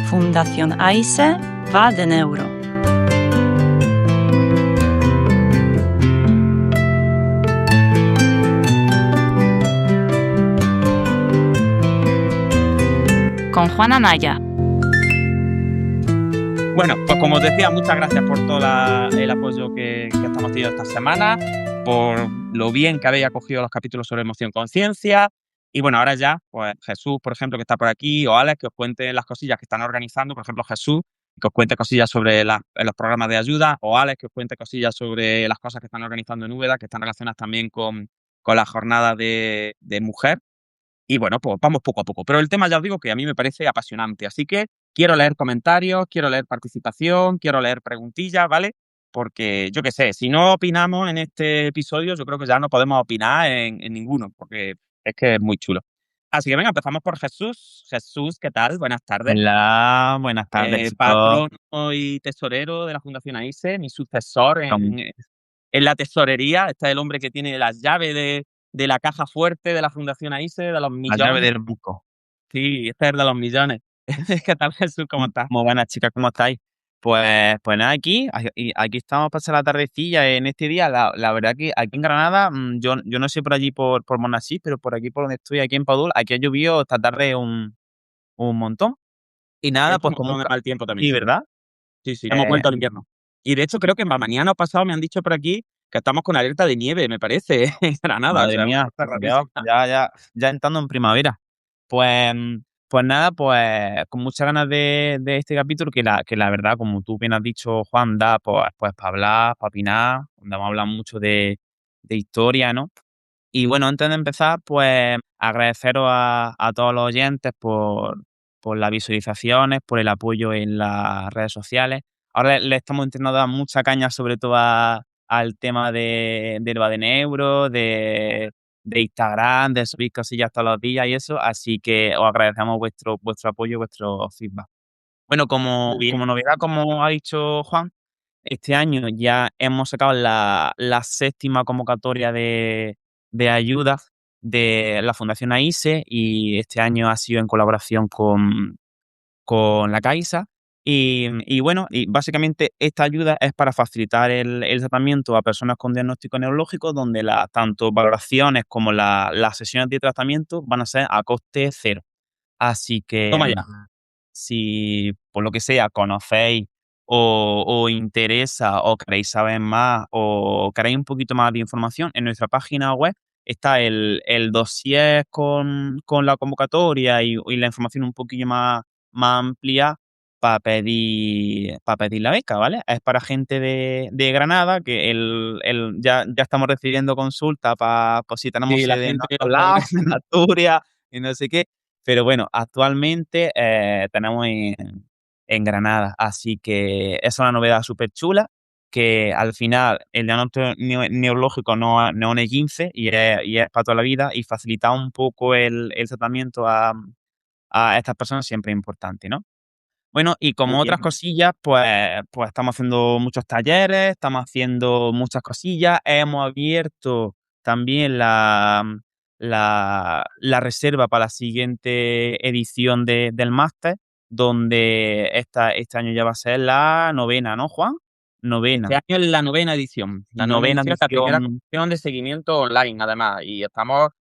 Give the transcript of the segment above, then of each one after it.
Fundación AISE va de neuro. Con Juan Anaya. Bueno, pues como os decía, muchas gracias por todo el apoyo que estamos teniendo esta semana, por lo bien que habéis acogido los capítulos sobre emoción conciencia. Y bueno, ahora ya, pues Jesús, por ejemplo, que está por aquí, o Alex, que os cuente las cosillas que están organizando. Por ejemplo, Jesús, que os cuente cosillas sobre los programas de ayuda, o Alex, que os cuente cosillas sobre las cosas que están organizando en Úbeda, que están relacionadas también con la jornada de mujer. Y bueno, pues vamos poco a poco. Pero el tema ya os digo que a mí me parece apasionante. Así que quiero leer comentarios, quiero leer participación, quiero leer preguntillas, ¿vale? Porque yo qué sé, si no opinamos en este episodio, yo creo que ya no podemos opinar en ninguno, porque es que es muy chulo. Así que venga, empezamos por Jesús. Jesús, ¿qué tal? Buenas tardes. Hola, buenas tardes. Patrono y tesorero de la Fundación AISE, mi sucesor en la tesorería. Este es el hombre que tiene las llaves de la caja fuerte de la Fundación AISE, de los La millones. llave del buco. Sí, este es el de los millones. ¿Qué tal, Jesús? ¿Cómo estás? Muy buenas, chicas, ¿cómo estáis? Pues nada, aquí estamos pasando la tardecilla en este día. La verdad que aquí en Granada, yo no sé por allí por Monasís, pero por aquí por donde estoy, aquí en Padul, aquí ha llovido esta tarde un montón. Y nada, Hecho pues un como montón de mal tiempo también. Sí, ¿verdad? Sí, hemos vuelto al invierno. Y de hecho creo que mañana o pasado me han dicho por aquí que estamos con alerta de nieve, me parece, en Granada. Madre O sea, mía, una cosa rarísima. ya entrando en primavera. Pues nada, pues con muchas ganas de este capítulo, que la verdad, como tú bien has dicho, Juan, da pues para hablar, para opinar, donde vamos a hablar mucho de historia, ¿no? Y bueno, antes de empezar, pues agradeceros a todos los oyentes por las visualizaciones, por el apoyo en las redes sociales. Ahora le estamos intentando dar mucha caña, sobre todo al tema del Badeneuro, de Instagram, de subir cosillas todos los días y eso. Así que os agradecemos vuestro apoyo y vuestro feedback. Bueno, como novedad, como ha dicho Juan, este año ya hemos sacado la séptima convocatoria de ayudas de la Fundación AISE, y este año ha sido en colaboración con la Caixa. Y bueno, y básicamente esta ayuda es para facilitar el tratamiento a personas con diagnóstico neurológico, donde tanto valoraciones como las sesiones de tratamiento van a ser a coste cero. Así que Toma ya. si por lo que sea conocéis o interesa o queréis saber más o queréis un poquito más de información, en nuestra página web está el dossier con la convocatoria y la información un poquillo más amplia para pedir la beca, ¿vale? Es para gente de Granada, que ya estamos recibiendo consultas para si tenemos Sí, la sede en gente otros lados, en Asturias y no sé qué. Pero bueno, actualmente tenemos en Granada, así que esa es una novedad súper chula, que al final el diagnóstico neurológico no es un E15 y es para toda la vida, y facilitar un poco el tratamiento a estas personas siempre es importante, ¿no? Bueno, y como Muy bien. otras cosillas, pues estamos haciendo muchos talleres, estamos haciendo muchas cosillas. Hemos abierto también la reserva para la siguiente edición del máster, donde este año ya va a ser la novena, ¿no, Juan? Novena. Este año es la novena edición. La novena edición, la primera edición de seguimiento online, además. Y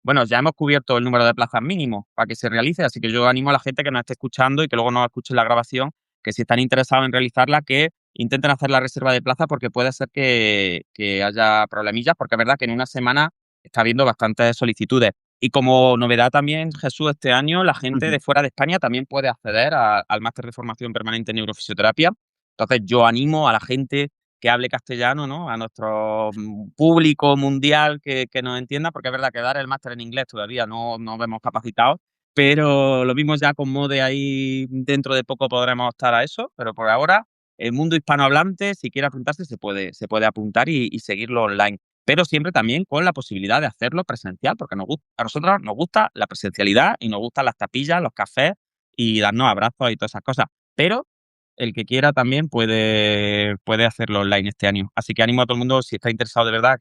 bueno, ya hemos cubierto el número de plazas mínimo para que se realice, así que yo animo a la gente que nos esté escuchando y que luego nos escuche la grabación, que si están interesados en realizarla, que intenten hacer la reserva de plaza, porque puede ser que haya problemillas, porque es verdad que en una semana está habiendo bastantes solicitudes. Y como novedad también, Jesús, este año la gente de fuera de España también puede acceder al máster de formación permanente en neurofisioterapia. Entonces yo animo a la gente que hable castellano, ¿no? A nuestro público mundial que nos entienda, porque es verdad que dar el máster en inglés todavía no nos vemos capacitados, pero lo mismo ya con MODE ahí, dentro de poco podremos estar a eso, pero por ahora, el mundo hispanohablante, si quiere apuntarse, se puede apuntar y seguirlo online. Pero siempre también con la posibilidad de hacerlo presencial, porque a nosotros nos gusta la presencialidad y nos gustan las tapillas, los cafés y darnos abrazos y todas esas cosas. Pero el que quiera también puede hacerlo online este año. Así que animo a todo el mundo, si está interesado de verdad,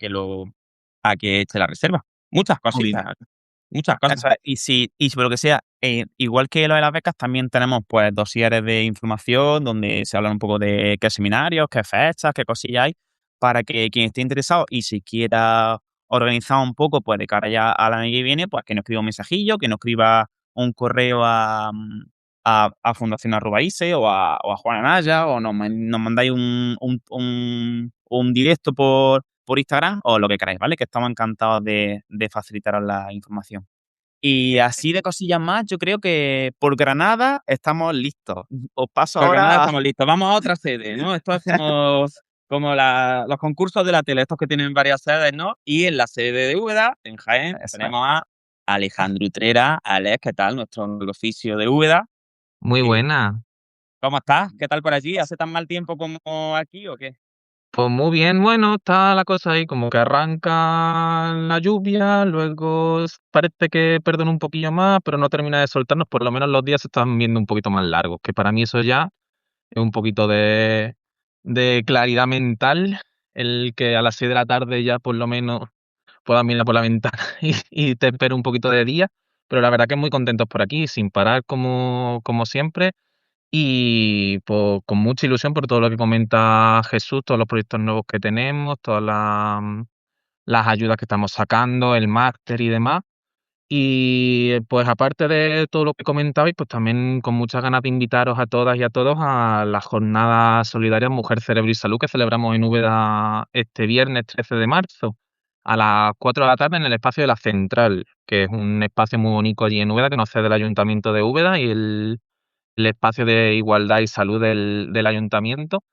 a que eche la reserva. Muchas cositas. Muchas cosas. Eso es. Y si por lo que sea, igual que lo de las becas, también tenemos pues dosieres de información donde se habla un poco de qué seminarios, qué fechas, qué cosillas hay, para que quien esté interesado y si quiera organizar un poco, pues de cara ya al año que viene, pues que nos escriba un mensajillo, que nos escriba un correo a Fundación Arrobaice o a Juan Anaya, o nos mandáis un directo por Instagram o lo que queráis, ¿vale? Que estamos encantados de facilitaros la información. Y así de cosillas más, yo creo que por Granada estamos listos. Os paso Por Granada ahora. estamos listos. Vamos a otra sede, ¿no? Esto es como los concursos de la tele, estos que tienen varias sedes, ¿no? Y en la sede de Úbeda, en Jaén, Eso es. tenemos a Alejandro Utrera. Alex, ¿qué tal? Nuestro oficio de Úbeda. Muy Y, buena. ¿cómo estás? ¿Qué tal por allí? ¿Hace tan mal tiempo como aquí o qué? Pues muy bien, bueno, está la cosa ahí como que arranca la lluvia, luego parece que perdona un poquillo más, pero no termina de soltarnos, por lo menos los días se están viendo un poquito más largos, que para mí eso ya es un poquito de claridad mental, el que a las 6 de la tarde ya por lo menos puedas mirar por la ventana y te espere un poquito de día, pero la verdad que muy contentos por aquí, sin parar como siempre. Y pues, con mucha ilusión por todo lo que comenta Jesús, todos los proyectos nuevos que tenemos, todas las ayudas que estamos sacando, el máster y demás. Y pues aparte de todo lo que comentabais, pues también con muchas ganas de invitaros a todas y a todos a la jornada solidaria Mujer, Cerebro y Salud que celebramos en Úbeda este viernes 13 de marzo a las 4 de la tarde en el espacio de la Central, que es un espacio muy bonito allí en Úbeda que nos cede el Ayuntamiento de Úbeda y el espacio de igualdad y salud del ayuntamiento.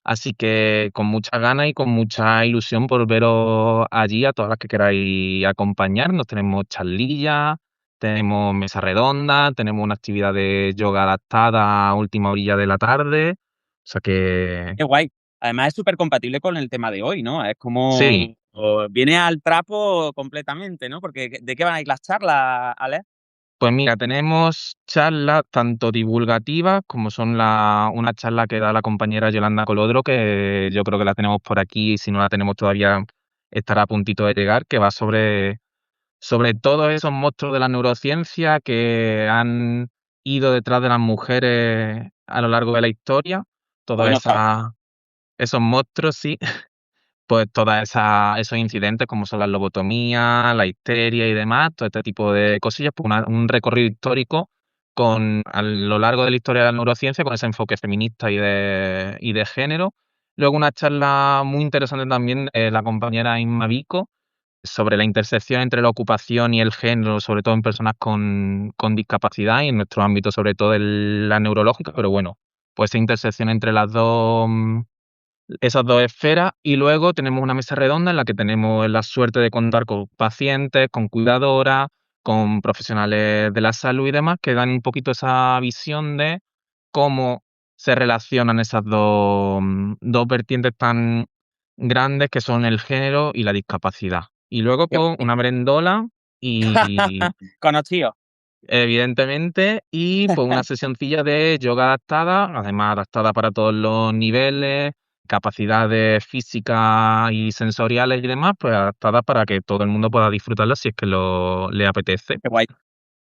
Así que con muchas ganas y con mucha ilusión por veros allí a todas las que queráis acompañarnos. Tenemos charlillas, tenemos mesa redonda, tenemos una actividad de yoga adaptada a última orilla de la tarde. O sea que Qué guay. Además es súper compatible con el tema de hoy, ¿no? Es sí. como viene al trapo completamente, ¿no? Porque ¿de qué van a ir las charlas, Alex? Pues mira, tenemos charlas tanto divulgativas como son una charla que da la compañera Yolanda Colodro, que yo creo que la tenemos por aquí, y si no la tenemos todavía estará a puntito de llegar, que va sobre todos esos monstruos de la neurociencia que han ido detrás de las mujeres a lo largo de la historia. Todos Bueno, esos monstruos, sí. Pues esos incidentes como son las lobotomías, la histeria y demás, todo este tipo de cosillas, pues un recorrido histórico a lo largo de la historia de la neurociencia con ese enfoque feminista y de género. Luego una charla muy interesante también, la compañera Inma Vico, sobre la intersección entre la ocupación y el género, sobre todo en personas con discapacidad y en nuestro ámbito sobre todo la neurológica, pero bueno, pues esa intersección entre esas dos esferas. Y luego tenemos una mesa redonda en la que tenemos la suerte de contar con pacientes, con cuidadoras, con profesionales de la salud y demás, que dan un poquito esa visión de cómo se relacionan esas dos vertientes tan grandes que son el género y la discapacidad. Y luego, qué pues, guay. una merendola y Conocido. evidentemente, y pues una sesioncilla de yoga adaptada, además adaptada para todos los niveles, capacidades físicas y sensoriales y demás, pues adaptada para que todo el mundo pueda disfrutarla si es que le apetece. Qué guay.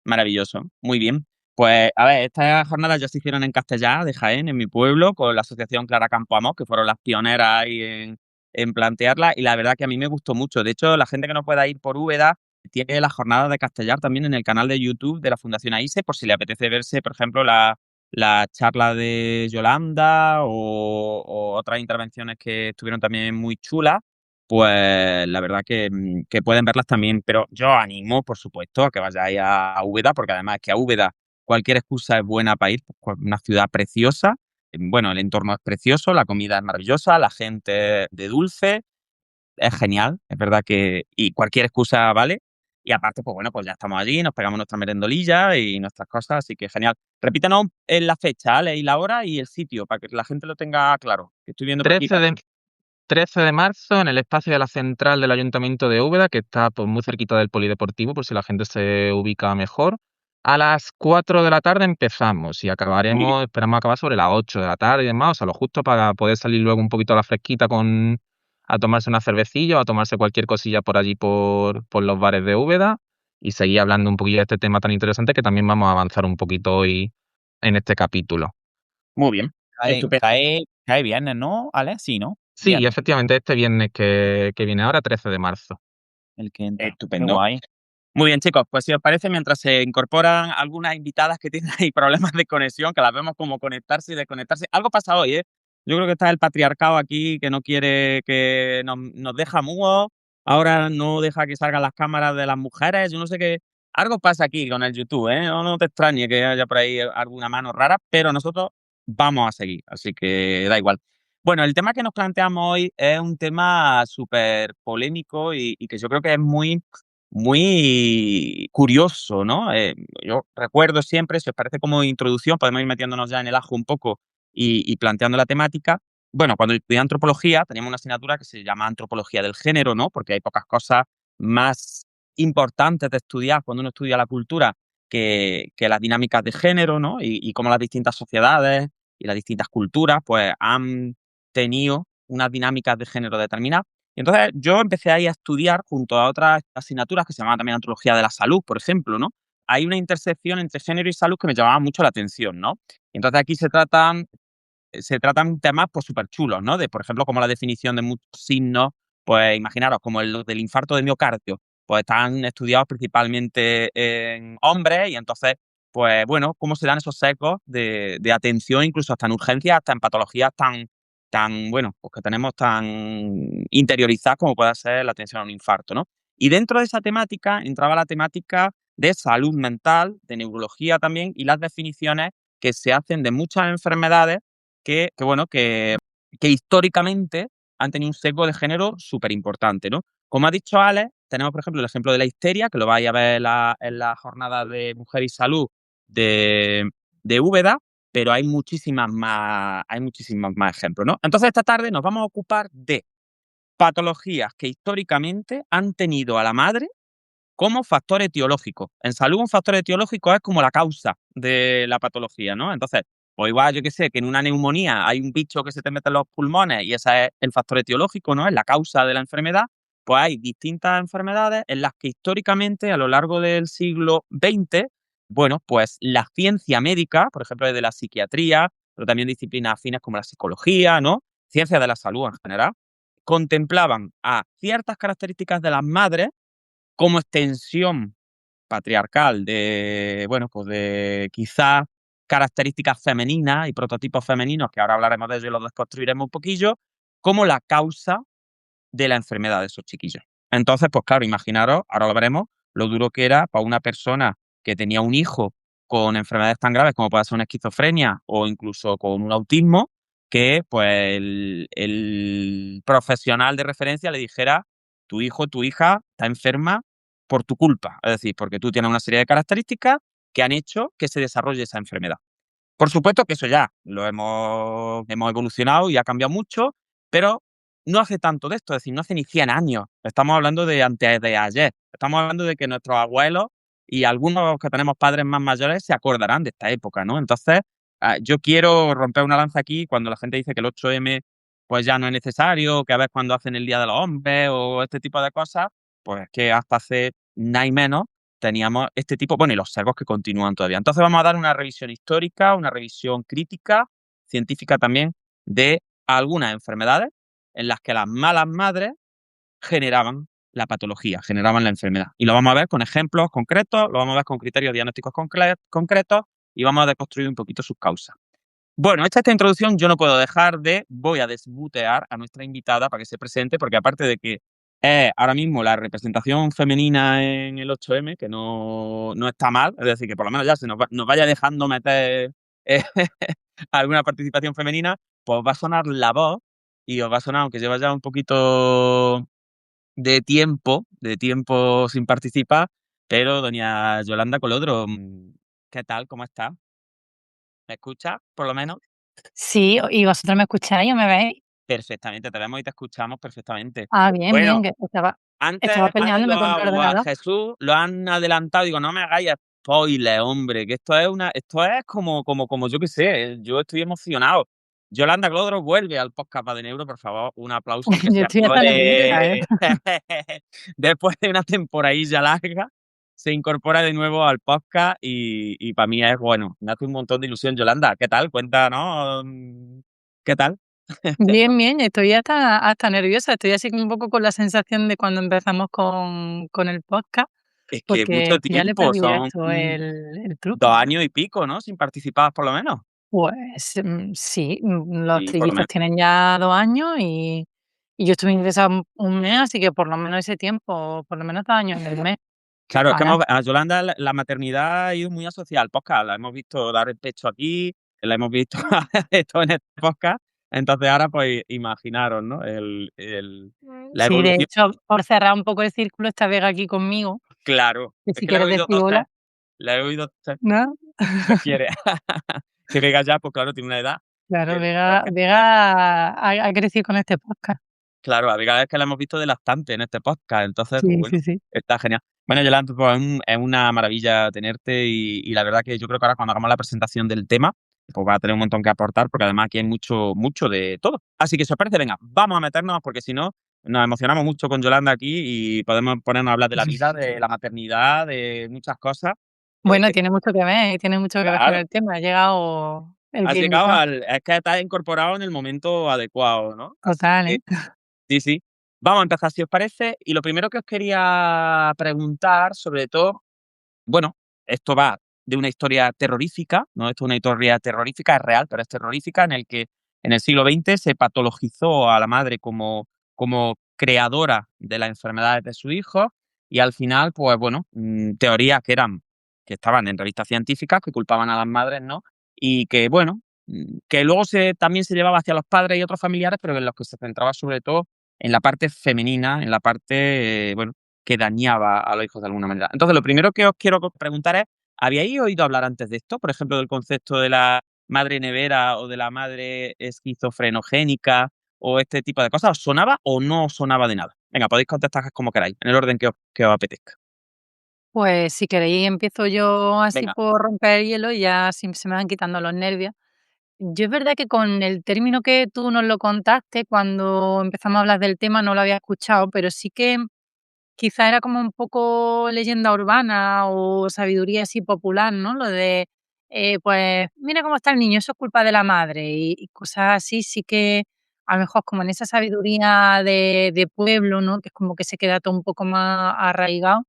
Maravilloso. Muy bien. Pues, a ver, estas jornadas ya se hicieron en Castellar de Jaén, en mi pueblo, con la asociación Clara Campo Amor, que fueron las pioneras ahí en plantearla. Y la verdad que a mí me gustó mucho. De hecho, la gente que no pueda ir por Úbeda tiene las jornadas de Castellar también en el canal de YouTube de la Fundación AISE, por si le apetece verse, por ejemplo, la charla de Yolanda o otras intervenciones que estuvieron también muy chulas. Pues la verdad que pueden verlas también, pero yo animo, por supuesto, a que vayáis a Úbeda, porque además es que a Úbeda cualquier excusa es buena para ir, pues, una ciudad preciosa. Bueno, el entorno es precioso, la comida es maravillosa, la gente de dulce, es genial, es verdad que y cualquier excusa vale. Y aparte, pues bueno, pues ya estamos allí, nos pegamos nuestra merendolilla y nuestras cosas, así que genial. Repítanos la fecha, ¿vale? Y la hora y el sitio, para que la gente lo tenga claro. Que estoy viendo por aquí. 13 de marzo en el espacio de la central del Ayuntamiento de Úbeda, que está pues, muy cerquita del polideportivo, por si la gente se ubica mejor. A las 4 de la tarde empezamos y Muy bien. esperamos acabar sobre las 8 de la tarde y demás, o sea, lo justo para poder salir luego un poquito a la fresquita a tomarse una cervecilla o a tomarse cualquier cosilla por allí por los bares de Úbeda. y seguir hablando un poquillo de este tema tan interesante que también vamos a avanzar un poquito hoy en este capítulo. Muy bien. Estupendo. Cae viernes, ¿no, Ale? Sí, ¿no? Sí, Viernes, efectivamente, este viernes que viene ahora, 13 de marzo. el que entra. Qué Estupendo. guay. Muy bien, chicos, pues si os parece, mientras se incorporan algunas invitadas que tienen ahí problemas de conexión, que las vemos como conectarse y desconectarse. Algo pasa hoy, ¿eh? Yo creo que está el patriarcado aquí que no quiere que nos deja mudos, ahora no deja que salgan las cámaras de las mujeres, yo no sé qué. Algo pasa aquí con el YouTube, ¿eh? No te extrañe que haya por ahí alguna mano rara, pero nosotros vamos a seguir, así que da igual. Bueno, el tema que nos planteamos hoy es un tema súper polémico y que yo creo que es muy curioso, ¿no? Yo recuerdo siempre, si os parece como introducción, podemos ir metiéndonos ya en el ajo un poco y planteando la temática. Bueno, cuando estudié antropología, teníamos una asignatura que se llama antropología del género, ¿no? Porque hay pocas cosas más importantes de estudiar cuando uno estudia la cultura que las dinámicas de género, ¿no? Y cómo las distintas sociedades y las distintas culturas, pues, han tenido unas dinámicas de género determinadas. Y entonces yo empecé ahí a estudiar junto a otras asignaturas que se llamaban también antropología de la salud, por ejemplo, ¿no? Hay una intersección entre género y salud que me llamaba mucho la atención, ¿no? Y entonces aquí se tratan temas pues súper chulos, ¿no? De, por ejemplo, como la definición de muchos signos, pues imaginaros, como el del infarto de miocardio, pues están estudiados principalmente en hombres y entonces, pues bueno, cómo se dan esos sesgos de atención, incluso hasta en urgencias, hasta en patologías tan, bueno, pues que tenemos tan interiorizadas como puede ser la atención a un infarto, ¿no? Y dentro de esa temática entraba la temática de salud mental, de neurología también, y las definiciones que se hacen de muchas enfermedades que históricamente han tenido un sesgo de género súper importante, ¿no? Como ha dicho Alex, tenemos, por ejemplo, el ejemplo de la histeria, que lo vais a ver en la jornada de Mujer y Salud de Úbeda, pero hay muchísimas más ejemplos, ¿no? Entonces, esta tarde nos vamos a ocupar de patologías que históricamente han tenido a la madre como factor etiológico. En salud, un factor etiológico es como la causa de la patología, ¿no? Entonces, pues igual, yo que sé, que en una neumonía hay un bicho que se te mete en los pulmones y ese es el factor etiológico, ¿no? Es la causa de la enfermedad. Pues hay distintas enfermedades en las que históricamente, a lo largo del siglo XX, bueno, pues la ciencia médica, por ejemplo, desde la psiquiatría, pero también disciplinas afines como la psicología, ¿no? Ciencias de la salud en general, contemplaban a ciertas características de las madres como extensión patriarcal de, bueno, pues de quizás características femeninas y prototipos femeninos, que ahora hablaremos de ello y los desconstruiremos un poquillo, como la causa de la enfermedad de esos chiquillos. Entonces, pues claro, imaginaros, ahora lo veremos, lo duro que era para una persona que tenía un hijo con enfermedades tan graves como puede ser una esquizofrenia o incluso con un autismo, que pues el profesional de referencia le dijera, tu hijo, tu hija está enferma por tu culpa, es decir, porque tú tienes una serie de características que han hecho que se desarrolle esa enfermedad. Por supuesto que eso ya lo hemos evolucionado y ha cambiado mucho, pero no hace tanto de esto, es decir, no hace ni 100 años. Estamos hablando de antes de ayer. Estamos hablando de que nuestros abuelos y algunos que tenemos padres más mayores se acordarán de esta época, ¿no? Entonces, yo quiero romper una lanza aquí cuando la gente dice que el 8M pues ya no es necesario, que a ver cuando hacen el Día de los Hombres o este tipo de cosas, pues que hasta hace nada y menos teníamos este tipo, bueno, y los sesgos que continúan todavía. Entonces vamos a dar una revisión histórica, una revisión crítica, científica también, de algunas enfermedades en las que las malas madres generaban la patología, generaban la enfermedad. Y lo vamos a ver con ejemplos concretos, lo vamos a ver con criterios diagnósticos concretos y vamos a deconstruir un poquito sus causas. Bueno, hecha esta introducción, yo no puedo dejar voy a desbutear a nuestra invitada para que se presente, porque aparte de que es ahora mismo la representación femenina en el 8M, que no está mal, es decir, que por lo menos ya nos vaya dejando meter alguna participación femenina, pues va a sonar la voz y os va a sonar, aunque lleva ya un poquito de tiempo sin participar, pero doña Yolanda Colodro, ¿qué tal? ¿Cómo está? ¿Me escucha, por lo menos? Sí, ¿y vosotros me escucháis o me veis? Perfectamente, te vemos y te escuchamos perfectamente. Ah, bien, bien, Bueno, que antes estaba han peleándome ido con el a ordenador. Jesús, lo han adelantado. Digo, no me hagáis spoiler, hombre, que esto es como yo qué sé, yo estoy emocionado. Yolanda Glodro vuelve al podcast de Neuro, por favor, un aplauso, aunque Yo sea estoy solo hasta nerviosa, ¿eh? después de una temporadilla larga. se incorpora de nuevo al podcast y para mí es, bueno, me hace un montón de ilusión. Yolanda, ¿qué tal? Cuéntanos, ¿qué tal? Bien, bien, estoy hasta nerviosa, estoy así un poco con la sensación de cuando empezamos con el podcast, Es que porque mucho es que ya le tiempo, perdí son esto el 2 truco. años y pico, ¿no? Sin participar, por lo menos. Pues sí, los Sí, por lo trillizos menos. tienen ya 2 años y yo estuve ingresada un mes, así que por lo menos ese tiempo, por lo menos 2 años en el mes. Claro, es que Ahora, a Yolanda la maternidad ha ido muy asociada al podcast. La hemos visto dar el pecho aquí, la hemos visto hacer esto en este podcast. Entonces ahora, pues, imaginaros, ¿no? La sí, de evolución. hecho, por cerrar un poco el círculo, está Vega aquí conmigo, Claro, que es si que la he quieres oído decir toser, hola, la he oído toser, ¿no? no quiere. Que Vega ya, pues claro, tiene una edad Claro, que Vega ha crecido con este podcast. claro, a Vega es que la hemos visto de lactante en este podcast, entonces, pues Sí, bueno, sí, sí. está genial. Bueno, Yolanda, pues es una maravilla tenerte y la verdad que yo creo que ahora cuando hagamos la presentación del tema, pues va a tener un montón que aportar porque además aquí hay mucho, mucho de todo. Así que si os parece, venga, vamos a meternos porque si no, nos emocionamos mucho con Yolanda aquí y podemos ponernos a hablar de la vida, de la maternidad, de muchas cosas. Bueno, tiene mucho que ver, tiene mucho que ver con Claro, el tema. Ha llegado el has que llegado indicado. es que estás incorporado en el momento adecuado, ¿no? Así Total, que ¿eh? sí, sí. Vamos a empezar, si os parece. Y lo primero que os quería preguntar, sobre todo, bueno, esto va de una historia terrorífica, ¿no? Esto es una historia terrorífica, es real, pero es terrorífica, en el que en el siglo XX se patologizó a la madre como creadora de las enfermedades de sus hijos y al final, pues bueno, teorías que estaban en revistas científicas que culpaban a las madres, ¿no? Y que, bueno, que luego también se llevaba hacia los padres y otros familiares, pero en los que se centraba sobre todo en la parte femenina, en la parte, bueno, que dañaba a los hijos de alguna manera. Entonces, lo primero que os quiero preguntar es, ¿habíais oído hablar antes de esto? Por ejemplo, del concepto de la madre nevera o de la madre esquizofrenogénica o este tipo de cosas. ¿Os sonaba o no os sonaba de nada? Venga, podéis contestar como queráis, en el orden que os apetezca. Pues si queréis empiezo yo así Venga, por romper el hielo y ya así se me van quitando los nervios. Yo es verdad que con el término que tú nos lo contaste, cuando empezamos a hablar del tema no lo había escuchado, pero sí que quizá era como un poco leyenda urbana o sabiduría así popular, ¿no? Lo de, pues, mira cómo está el niño, eso es culpa de la madre y cosas así, sí que a lo mejor como en esa sabiduría de pueblo, ¿no? Que es como que se queda todo un poco más arraigado.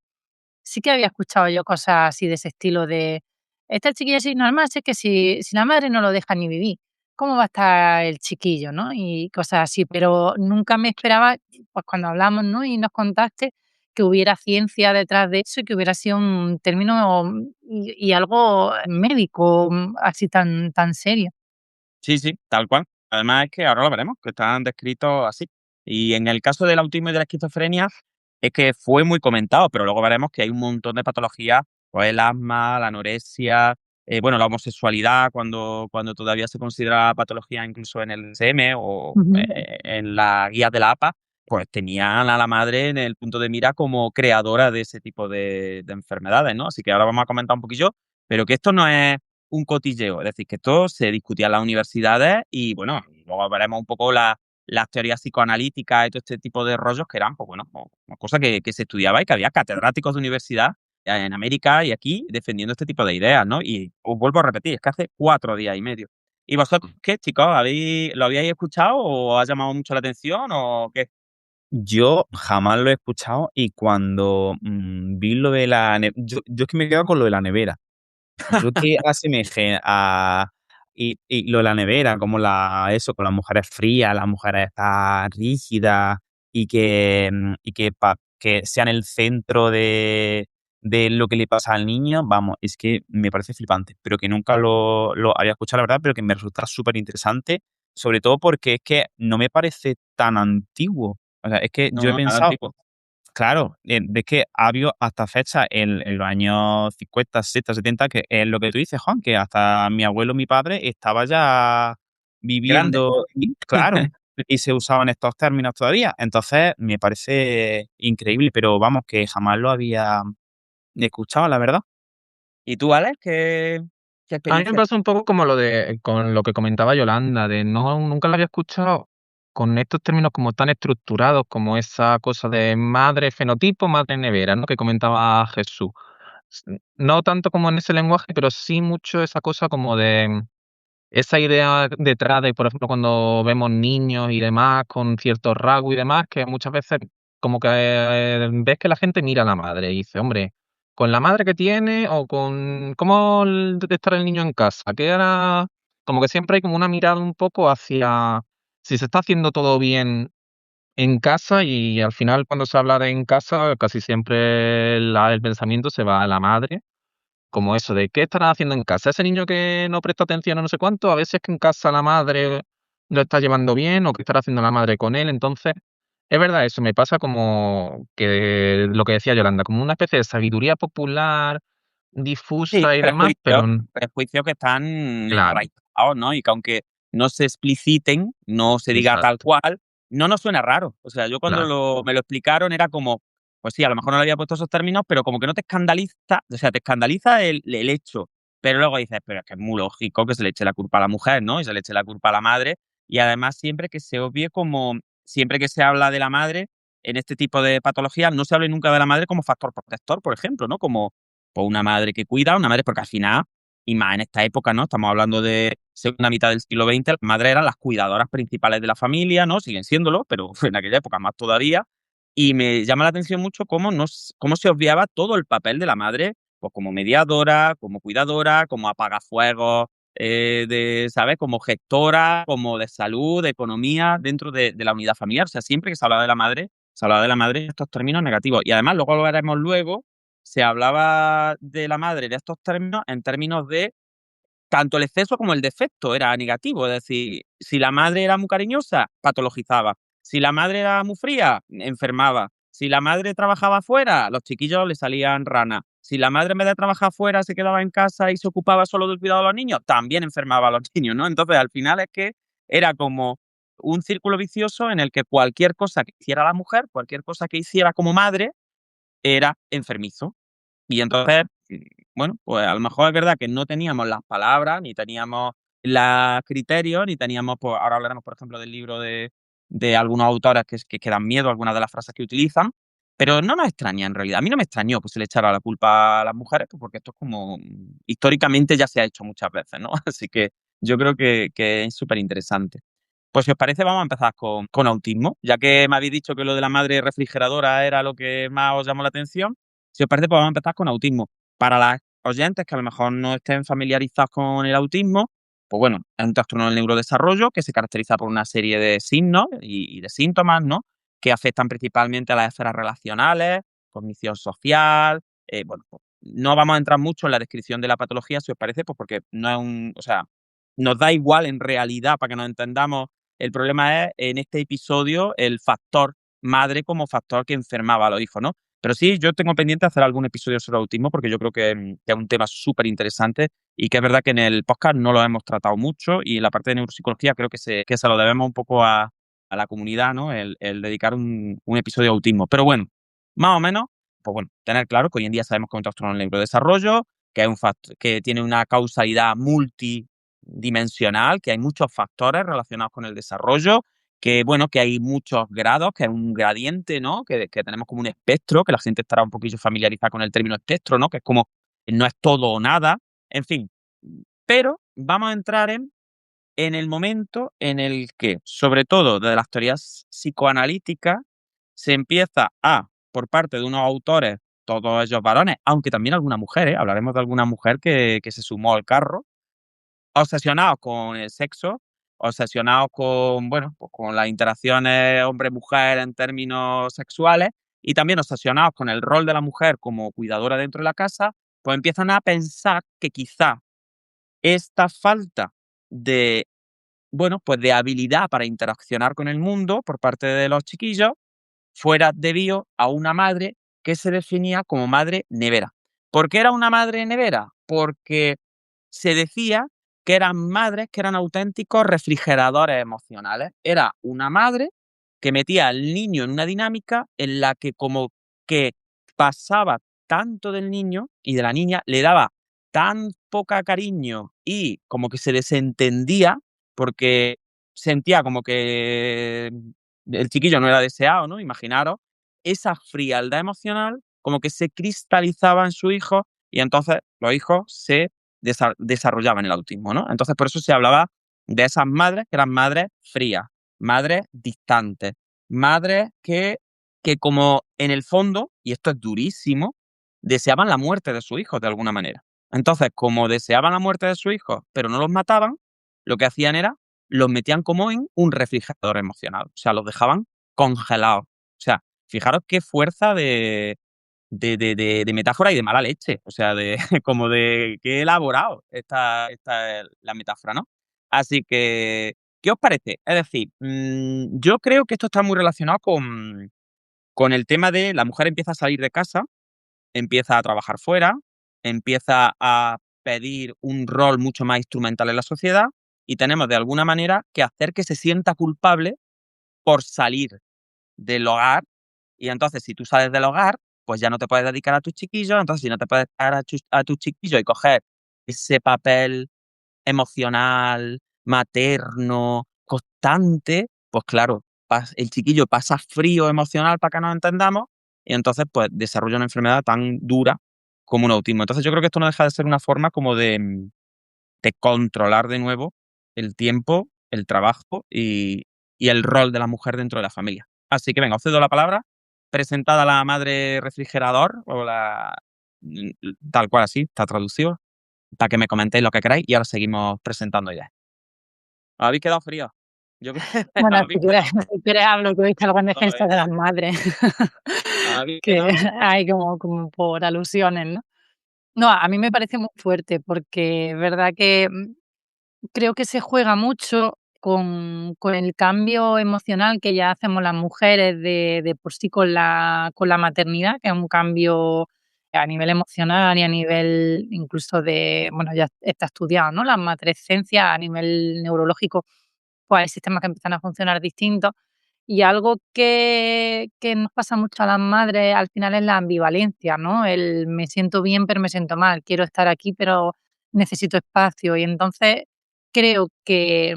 Sí que había escuchado yo cosas así de ese estilo de: "Está el chiquillo así normal, si es que si la madre no lo deja ni vivir, ¿cómo va a estar el chiquillo?", ¿no? Y cosas así, pero nunca me esperaba, pues, cuando hablamos, ¿no? Y nos contaste que hubiera ciencia detrás de eso y que hubiera sido un término y algo médico, así tan serio. sí, sí, tal cual. Además es que ahora lo veremos, que están descritos así. Y en el caso del autismo y de la esquizofrenia, es que fue muy comentado, pero luego veremos que hay un montón de patologías, pues el asma, la anorexia, bueno, la homosexualidad, cuando todavía se considera patología incluso en el DSM o Ujú. en la guía de la APA, pues tenían a la madre en el punto de mira como creadora de ese tipo de enfermedades, ¿no? Así que ahora vamos a comentar un poquillo, pero que esto no es un cotilleo, es decir, que esto se discutía en las universidades y bueno, y luego veremos un poco las teorías psicoanalíticas y todo este tipo de rollos que eran, pues bueno, una cosa que se estudiaba y que había catedráticos de universidad en América y aquí defendiendo este tipo de ideas, ¿no? Y os vuelvo a repetir, es que hace 4 días y medio. ¿Y vosotros qué, chicos? ¿Lo habíais escuchado o os ha llamado mucho la atención o qué? Yo jamás lo he escuchado y cuando vi lo de yo es que me quedo con lo de la nevera. Yo que asemeje a y lo de la nevera, como con las mujeres frías, las mujeres estas rígidas que sean el centro de lo que le pasa al niño, vamos, es que me parece flipante, pero que nunca lo había escuchado, la verdad, pero que me resulta súper interesante, sobre todo porque es que no me parece tan antiguo. O sea, es que No, yo he no, nada pensado. antiguo. Claro, de que ha habido hasta fecha en los años 50, 60, 70, que es lo que tú dices, Juan, que hasta mi abuelo, mi padre, estaba ya Grande. viviendo, y, claro, y se usaban estos términos todavía. Entonces, me parece increíble, pero vamos, que jamás lo había escuchado, la verdad. ¿Y tú, Alex, qué A mí me experiencia? pasa un poco como con lo que comentaba Yolanda, de no, nunca lo había escuchado con estos términos como tan estructurados, como esa cosa de madre fenotipo, madre nevera, ¿no? Que comentaba Jesús. No tanto como en ese lenguaje, pero sí mucho esa cosa como de esa idea detrás de, por ejemplo, cuando vemos niños y demás con ciertos rasgos y demás, que muchas veces como que ves que la gente mira a la madre y dice, hombre, con la madre que tiene o con cómo debe estar el niño en casa, que era como que siempre hay como una mirada un poco hacia si se está haciendo todo bien en casa y al final cuando se habla de en casa casi siempre el pensamiento se va a la madre como eso de, ¿qué estará haciendo en casa? Ese niño que no presta atención a no sé cuánto, a veces que en casa la madre lo está llevando bien o qué estará haciendo la madre con él. Entonces, es verdad eso, me pasa como que lo que decía Yolanda, como una especie de sabiduría popular Sí, difusa y demás, pero prejuicios que están claro, arraigados, ¿no? Y que aunque no se expliciten, no se diga tal exacto, cual, no nos suena raro. O sea, yo cuando claro, me lo explicaron era como, pues sí, a lo mejor no le había puesto esos términos, pero como que no te escandaliza, o sea, te escandaliza el hecho, pero luego dices, pero es que es muy lógico que se le eche la culpa a la mujer, ¿no? Y se le eche la culpa a la madre, y además siempre que se obvie como, siempre que se habla de la madre en este tipo de patologías, no se hable nunca de la madre como factor protector, por ejemplo, ¿no? Como pues una madre que cuida, una madre, porque al final, y más en esta época, ¿no? Estamos hablando de segunda mitad del siglo XX, las madres eran las cuidadoras principales de la familia, ¿no? Siguen siéndolo, pero en aquella época más todavía. Y me llama la atención mucho cómo se obviaba todo el papel de la madre, pues como mediadora, como cuidadora, como apagafuegos, ¿sabes? Como gestora, como de salud, de economía, dentro de la unidad familiar. O sea, siempre que se hablaba de la madre, se hablaba de la madre en estos términos negativos. Y además, luego lo veremos luego, se hablaba de la madre de estos términos en términos de tanto el exceso como el defecto era negativo. Es decir, si la madre era muy cariñosa, patologizaba. Si la madre era muy fría, enfermaba. Si la madre trabajaba fuera, los chiquillos le salían ranas. Si la madre en vez de trabajar fuera se quedaba en casa y se ocupaba solo del cuidado de los niños, también enfermaba a los niños, ¿no? Entonces, al final es que era como un círculo vicioso en el que cualquier cosa que hiciera la mujer, cualquier cosa que hiciera como madre, era enfermizo. Y entonces, bueno, pues a lo mejor es verdad que no teníamos las palabras, ni teníamos los criterios, ni teníamos, pues ahora hablaremos, por ejemplo, del libro de algunos autores que dan miedo a algunas de las frases que utilizan, pero no nos extraña en realidad. A mí no me extrañó que se le echara la culpa a las mujeres, pues porque esto es como, históricamente ya se ha hecho muchas veces, ¿no? Así que yo creo que es súper interesante. Pues si os parece, vamos a empezar con autismo, ya que me habéis dicho que lo de la madre refrigeradora era lo que más os llamó la atención. Si os parece, pues vamos a empezar con autismo. Para las oyentes que a lo mejor no estén familiarizados con el autismo, pues bueno, es un trastorno del neurodesarrollo que se caracteriza por una serie de signos y de síntomas, ¿no? Que afectan principalmente a las esferas relacionales, cognición social. Bueno, pues no vamos a entrar mucho en la descripción de la patología, si os parece, pues porque no es o sea, nos da igual en realidad, para que nos entendamos. El problema es, en este episodio, el factor madre como factor que enfermaba a los hijos, ¿no? Pero sí, yo tengo pendiente hacer algún episodio sobre autismo porque yo creo que es un tema súper interesante y que es verdad que en el podcast no lo hemos tratado mucho y en la parte de neuropsicología creo que se lo debemos un poco a la comunidad, ¿no? El dedicar un episodio a autismo. Pero bueno, más o menos, pues bueno, tener claro que hoy en día sabemos que es un trastorno del neurodesarrollo, que es que tiene una causalidad multidimensional, que hay muchos factores relacionados con el desarrollo, que bueno, que hay muchos grados, que es un gradiente, ¿no? Que tenemos como un espectro, que la gente estará un poquillo familiarizada con el término espectro, ¿no? Que es como, no es todo o nada, en fin. Pero vamos a entrar en el momento en el que, sobre todo desde las teorías psicoanalíticas, se empieza por parte de unos autores, todos ellos varones, aunque también algunas mujeres, hablaremos de alguna mujer que se sumó al carro, obsesionados con el sexo, obsesionados con, bueno, pues con las interacciones hombre-mujer en términos sexuales y también obsesionados con el rol de la mujer como cuidadora dentro de la casa, pues empiezan a pensar que quizá esta falta de, bueno, pues de habilidad para interaccionar con el mundo por parte de los chiquillos fuera debido a una madre que se definía como madre nevera. ¿Por qué era una madre nevera? Porque se decía que eran madres que eran auténticos refrigeradores emocionales. Era una madre que metía al niño en una dinámica en la que como que pasaba tanto del niño y de la niña, le daba tan poca cariño y como que se desentendía porque sentía como que el chiquillo no era deseado, ¿no? Imaginaros, esa frialdad emocional como que se cristalizaba en su hijo y entonces los hijos se desarrollaban el autismo, ¿no? Entonces, por eso se hablaba de esas madres que eran madres frías, madres distantes, madres que como en el fondo, y esto es durísimo, deseaban la muerte de sus hijos de alguna manera. Entonces, como deseaban la muerte de sus hijos, pero no los mataban, lo que hacían era, los metían como en un refrigerador emocional. O sea, los dejaban congelados. O sea, fijaros qué fuerza de metáfora y de mala leche. O sea, de como de qué elaborado esta es la metáfora, ¿no? Así que, ¿qué os parece? Es decir, yo creo que esto está muy relacionado con el tema de la mujer empieza a salir de casa, empieza a trabajar fuera, empieza a pedir un rol mucho más instrumental en la sociedad y tenemos de alguna manera que hacer que se sienta culpable por salir del hogar. Y entonces, si tú sales del hogar, pues ya no te puedes dedicar a tus chiquillos. Entonces, si no te puedes dedicar a tus chiquillos y coger ese papel emocional, materno, constante, pues claro, el chiquillo pasa frío emocional para que nos entendamos y entonces pues desarrolla una enfermedad tan dura como un autismo. Entonces yo creo que esto no deja de ser una forma como de controlar de nuevo el tiempo, el trabajo y el rol de la mujer dentro de la familia. Así que venga, os cedo la palabra. Presentada la madre refrigerador o tal cual así, está traducido, para que me comentéis lo que queráis y ahora seguimos presentando ideas. ¿Os habéis quedado fríos? Yo creo que Bueno, os habéis quedado si quieres hablo, que hoy está algo en defensa fríos, de las madres, os habéis que quedado. hay como por alusiones, ¿no? No, a mí me parece muy fuerte porque es verdad que creo que se juega mucho con el cambio emocional que ya hacemos las mujeres de por sí con la maternidad, que es un cambio a nivel emocional y a nivel incluso de, bueno, ya está estudiado, ¿no? La matrescencia a nivel neurológico, pues hay sistemas que empiezan a funcionar distintos. Y algo que nos pasa mucho a las madres al final es la ambivalencia, ¿no? El me siento bien, pero me siento mal. Quiero estar aquí, pero necesito espacio. Y entonces creo que,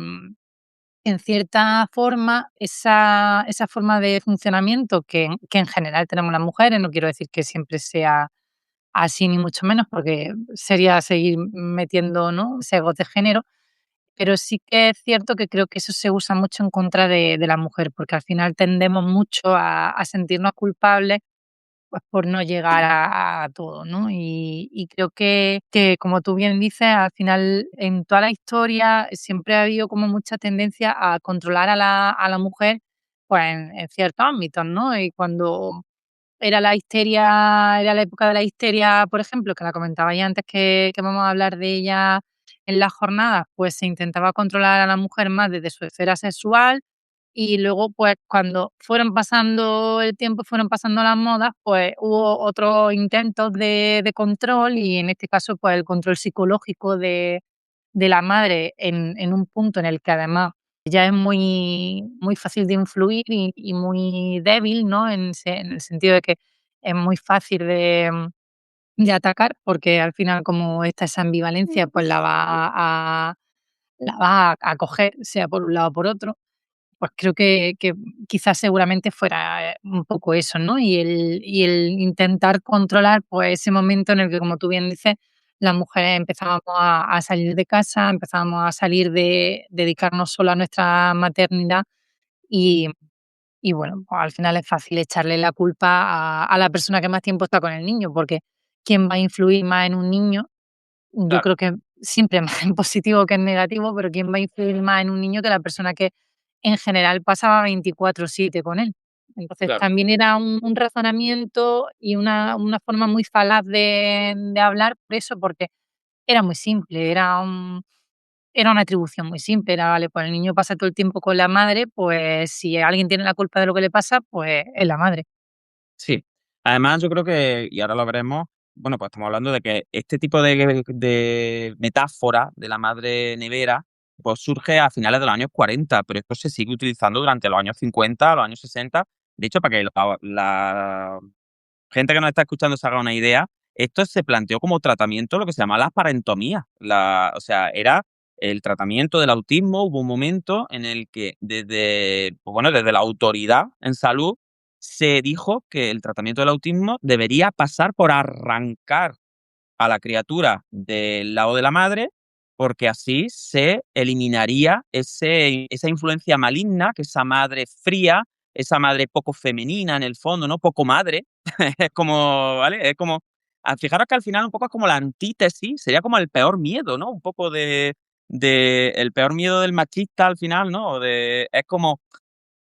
en cierta forma, esa forma de funcionamiento que en general tenemos las mujeres, no quiero decir que siempre sea así ni mucho menos, porque sería seguir metiendo, ¿no?, sesgos de género, pero sí que es cierto que creo que eso se usa mucho en contra de la mujer, porque al final tendemos mucho a sentirnos culpables, pues, por no llegar a todo, ¿no? Y creo que, como tú bien dices, al final en toda la historia siempre ha habido como mucha tendencia a controlar a la mujer, pues, en ciertos ámbitos, ¿no? Y cuando era la histeria, era la época de la histeria, por ejemplo, que la comentaba ya antes que vamos a hablar de ella en las jornadas, pues se intentaba controlar a la mujer más desde su esfera sexual y luego, pues cuando fueron pasando el tiempo, fueron pasando las modas, pues hubo otros intentos de control y en este caso, pues el control psicológico de la madre en un punto en el que además ella es muy fácil de influir y muy débil, ¿no? En el sentido de que es muy fácil de atacar, porque al final como está esa ambivalencia, pues la va a coger, sea por un lado o por otro. Pues creo que quizás seguramente fuera, un poco eso, ¿no? Y el intentar controlar, pues, ese momento en el que, como tú bien dices, las mujeres empezábamos a salir de casa, empezábamos a salir de dedicarnos solo a nuestra maternidad y y bueno, pues, al final es fácil echarle la culpa a la persona que más tiempo está con el niño, porque ¿quién va a influir más en un niño? Yo Claro, creo que siempre más en positivo que en negativo, pero ¿quién va a influir más en un niño que la persona que en general pasaba 24/7 con él? Entonces claro. también era un razonamiento y una forma muy falaz de hablar por eso, porque era muy simple, era una atribución muy simple, era, vale, pues el niño pasa todo el tiempo con la madre, pues si alguien tiene la culpa de lo que le pasa, pues es la madre. Sí. Además, yo creo que, y ahora lo veremos, bueno, pues estamos hablando de que este tipo de metáfora de la madre nevera, pues surge a finales de los años 40, pero esto se sigue utilizando durante los años 50, los años 60. De hecho, para que la gente que nos está escuchando se haga una idea, esto se planteó como tratamiento lo que se llama la parentomía. O sea, era el tratamiento del autismo. Hubo un momento en el que pues bueno, desde la autoridad en salud se dijo que el tratamiento del autismo debería pasar por arrancar a la criatura del lado de la madre, porque así se eliminaría esa influencia maligna, que esa madre fría, esa madre poco femenina en el fondo, ¿no? Poco madre. Es como, ¿vale? Es como, fijaros que al final un poco es como la antítesis, sería como el peor miedo, ¿no? Un poco de el peor miedo del machista al final, ¿no? Es como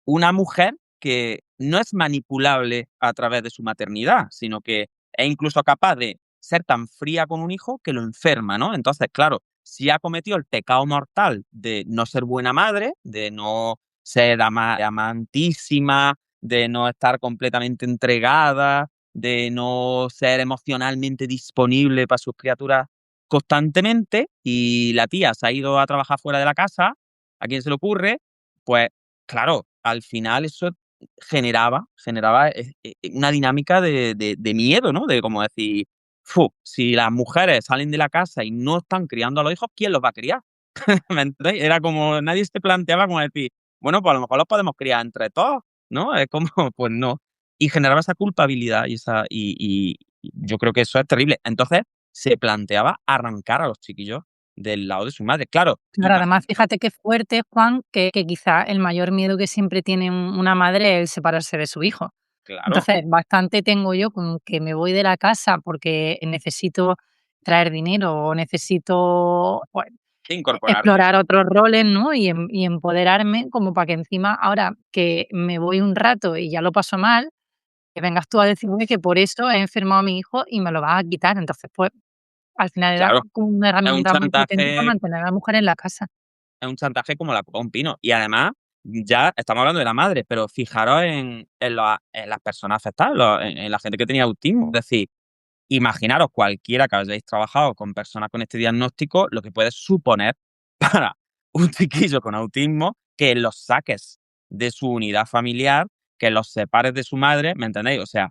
una mujer que no es manipulable a través de su maternidad, sino que es incluso capaz de ser tan fría con un hijo que lo enferma, ¿no? Entonces, claro, si ha cometido el pecado mortal de no ser buena madre, de no ser amantísima, de no estar completamente entregada, de no ser emocionalmente disponible para sus criaturas constantemente, y la tía se ha ido a trabajar fuera de la casa, ¿a quién se le ocurre? Pues claro, al final eso generaba una dinámica de miedo, ¿no? De como decir, si las mujeres salen de la casa y no están criando a los hijos, ¿quién los va a criar? ¿Me entendéis? Era como, nadie se planteaba como decir, bueno, pues a lo mejor los podemos criar entre todos, ¿no? Es como, pues no. Y generaba esa culpabilidad y yo creo que eso es terrible. Entonces se planteaba arrancar a los chiquillos del lado de su madre. Claro, Claro, además, fíjate qué fuerte, Juan, que quizá el mayor miedo que siempre tiene una madre es el separarse de su hijo. claro, Entonces, bastante tengo yo con que me voy de la casa porque necesito traer dinero o necesito, pues, incorporarte. explorar otros roles, ¿no? Y empoderarme, como para que encima ahora que me voy un rato y ya lo paso mal, que vengas tú a decirme que por eso he enfermado a mi hijo y me lo vas a quitar. Entonces, pues, al final era Claro, como una es un herramienta muy potente para chantaje mantener a la mujer en la casa. es un chantaje como la copa a un pino. Y además, ya estamos hablando de la madre, pero fijaros en las personas afectadas, en la gente que tenía autismo. Es decir, imaginaros cualquiera que hayáis trabajado con personas con este diagnóstico, lo que puede suponer para un chiquillo con autismo que los saques de su unidad familiar, que los separes de su madre, ¿me entendéis? O sea,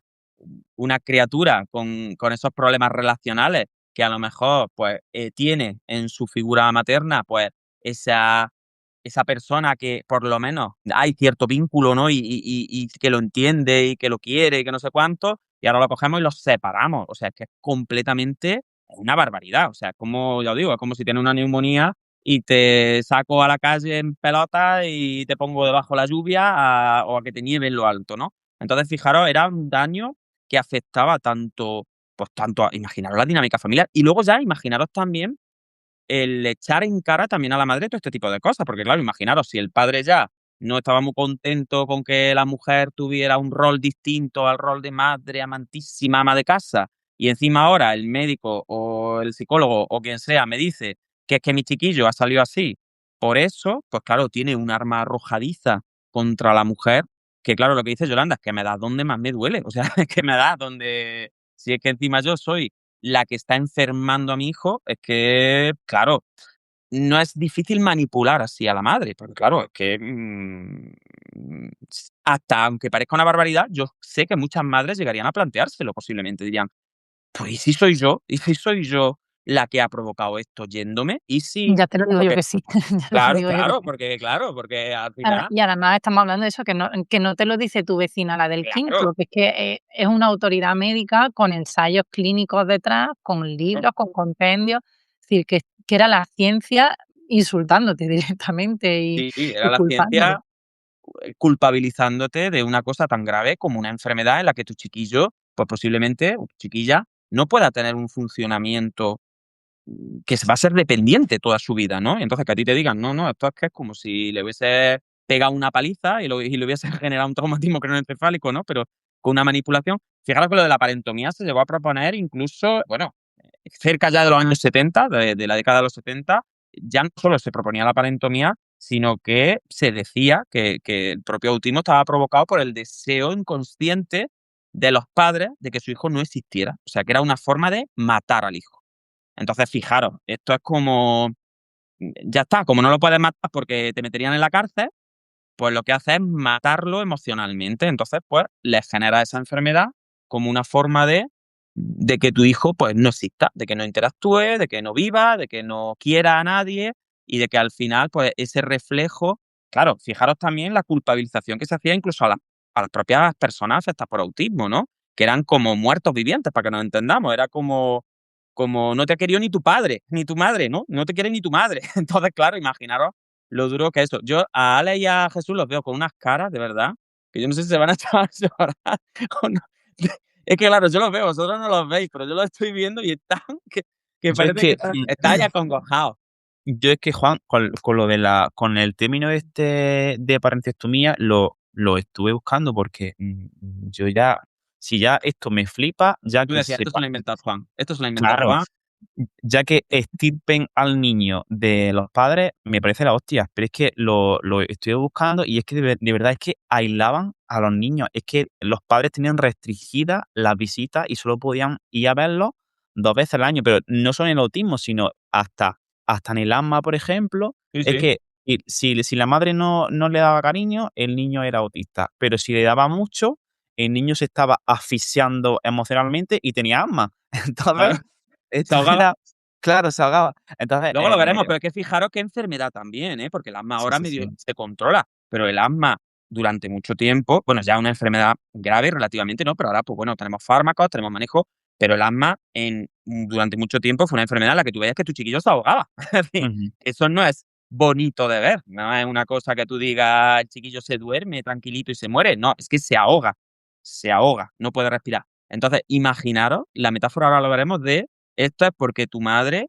una criatura con esos problemas relacionales que a lo mejor pues tiene en su figura materna, pues esa, esa persona que por lo menos hay cierto vínculo, ¿no? Y que lo entiende y que lo quiere y que no sé cuánto, y ahora lo cogemos y lo separamos. O sea, es que es completamente una barbaridad. O sea, es como, ya os digo, es como si tienes una neumonía y te saco a la calle en pelota y te pongo debajo la lluvia o a que te nieve en lo alto, ¿no? Entonces, fijaros, era un daño que afectaba tanto, pues tanto imaginaros la dinámica familiar y luego ya imaginaros también el echar en cara también a la madre todo este tipo de cosas, porque claro, imaginaros si el padre ya no estaba muy contento con que la mujer tuviera un rol distinto al rol de madre, amantísima, ama de casa, y encima ahora el médico o el psicólogo o quien sea me dice que es que mi chiquillo ha salido así, por eso, pues claro, tiene un arma arrojadiza contra la mujer, que claro, lo que dice Yolanda es que me da donde más me duele, o sea, es que me da donde, si es que encima yo soy la que está enfermando a mi hijo, es que, claro, no es difícil manipular así a la madre, porque claro, es que hasta aunque parezca una barbaridad, yo sé que muchas madres llegarían a planteárselo posiblemente, dirían, pues ¿y si soy yo? ¿Y si soy yo la que ha provocado esto yéndome? ¿Y si? Ya te lo digo yo Porque, que sí, ya te lo claro, digo yo que claro, sí. porque al final, Y además estamos hablando de eso, que no te lo dice tu vecina, la del claro, quinto, que es que, es una autoridad médica con ensayos clínicos detrás, con libros, con compendios, es decir, que era la ciencia insultándote directamente sí, y era la culpándote. ciencia culpabilizándote de una cosa tan grave como una enfermedad en la que tu chiquillo, pues posiblemente, o tu chiquilla, no pueda tener un funcionamiento que va a ser dependiente toda su vida, ¿no? Entonces que a ti te digan, no, no, esto es que es como si le hubiese pegado una paliza y le hubiese generado un traumatismo craneoencefálico, ¿no? Pero con una manipulación. Fijaros que lo de la parentomía se llegó a proponer incluso, bueno, cerca ya de los años 70, de la década de los 70, ya no solo se proponía la parentomía, sino que se decía que el propio autismo estaba provocado por el deseo inconsciente de los padres de que su hijo no existiera. O sea, que era una forma de matar al hijo. Entonces, fijaros, esto es como, ya está, como no lo puedes matar porque te meterían en la cárcel, pues lo que hace es matarlo emocionalmente. Entonces, pues, le genera esa enfermedad como una forma de que tu hijo, pues, no exista, de que no interactúe, de que no viva, de que no quiera a nadie y de que al final, pues, ese reflejo, claro, fijaros también la culpabilización que se hacía incluso a las propias personas afectadas por autismo, ¿no? Que eran como muertos vivientes, para que nos entendamos. Era como no te ha querido ni tu padre, ni tu madre, ¿no? No te quiere ni tu madre. Entonces, claro, imaginaros lo duro que es eso. Yo a Ale y a Jesús los veo con unas caras, de verdad, que yo no sé si se van a echar a llorar o no. Es que claro, yo los veo, vosotros no los veis, pero yo los estoy viendo y están que Yo es parece que que, estáis acongojados. yo es que Juan, con lo de con el término de parentestomía, lo estuve buscando porque yo ya, si ya esto me flipa, ya Tú que decías, esto se sepa, lo ha inventado Juan, esto se lo ha inventado claro, Juan. ya que extirpen al niño de los padres, me parece la hostia, pero es que lo estoy buscando y es que de verdad es que aislaban a los niños, es que los padres tenían restringidas las visitas y solo podían ir a verlos 2 veces al año, pero no solo en el autismo, sino hasta en el asma, por ejemplo, Sí, es sí. que si la madre no le daba cariño, el niño era autista, pero si le daba mucho, el niño se estaba asfixiando emocionalmente y tenía asma. Claro, Entonces, se esto ahogaba. era claro, se ahogaba. Entonces, Luego lo veremos, pero es que fijaros qué enfermedad también, ¿eh? Porque el asma sí, ahora sí, medio sí. se controla, pero el asma durante mucho tiempo, bueno, ya es una enfermedad grave relativamente, ¿no? Pero ahora, pues bueno, tenemos fármacos, tenemos manejo, pero el asma durante mucho tiempo fue una enfermedad en la que tú veías que tu chiquillo se ahogaba. Es decir, Ujú. eso no es bonito de ver, no es una cosa que tú digas, el chiquillo se duerme tranquilito y se muere, no, es que se ahoga, no puede respirar. Entonces, imaginaros, la metáfora ahora lo veremos de esto es porque tu madre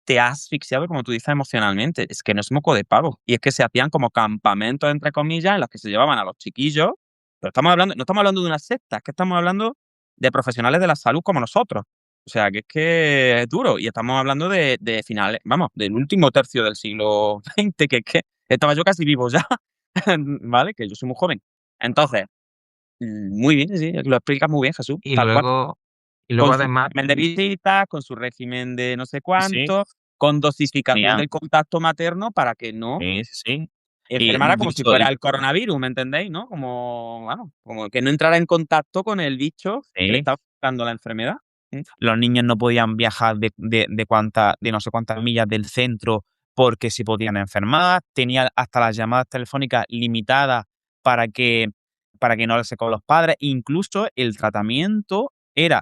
te ha asfixiado, como tú dices, emocionalmente. Es que no es moco de pavo. Y es que se hacían como campamentos, entre comillas, en los que se llevaban a los chiquillos. Pero no estamos hablando de una secta, es que estamos hablando de profesionales de la salud como nosotros. O sea, que es que es duro. Y estamos hablando de finales, vamos, del último tercio del siglo XX, que es que estaba yo casi vivo ya, ¿vale? Que yo soy muy joven. Entonces, muy bien, sí, lo explicas muy bien, Jesús, Y tal cual. luego, y luego Con su además, régimen de visitas, con su régimen de no sé Sí, sí, cuánto, con dosificación tenían del contacto materno para que no sí, sí, sí. Y enfermara de como si hecho, fuera el coronavirus, ¿me entendéis? ¿No? Como, vamos, como que no entrara en contacto con el bicho que le sí, estaba dando la enfermedad. los niños no podían viajar de no sé cuántas millas del centro porque se podían enfermar, tenían hasta las llamadas telefónicas limitadas para que no hablarse con los padres, incluso el tratamiento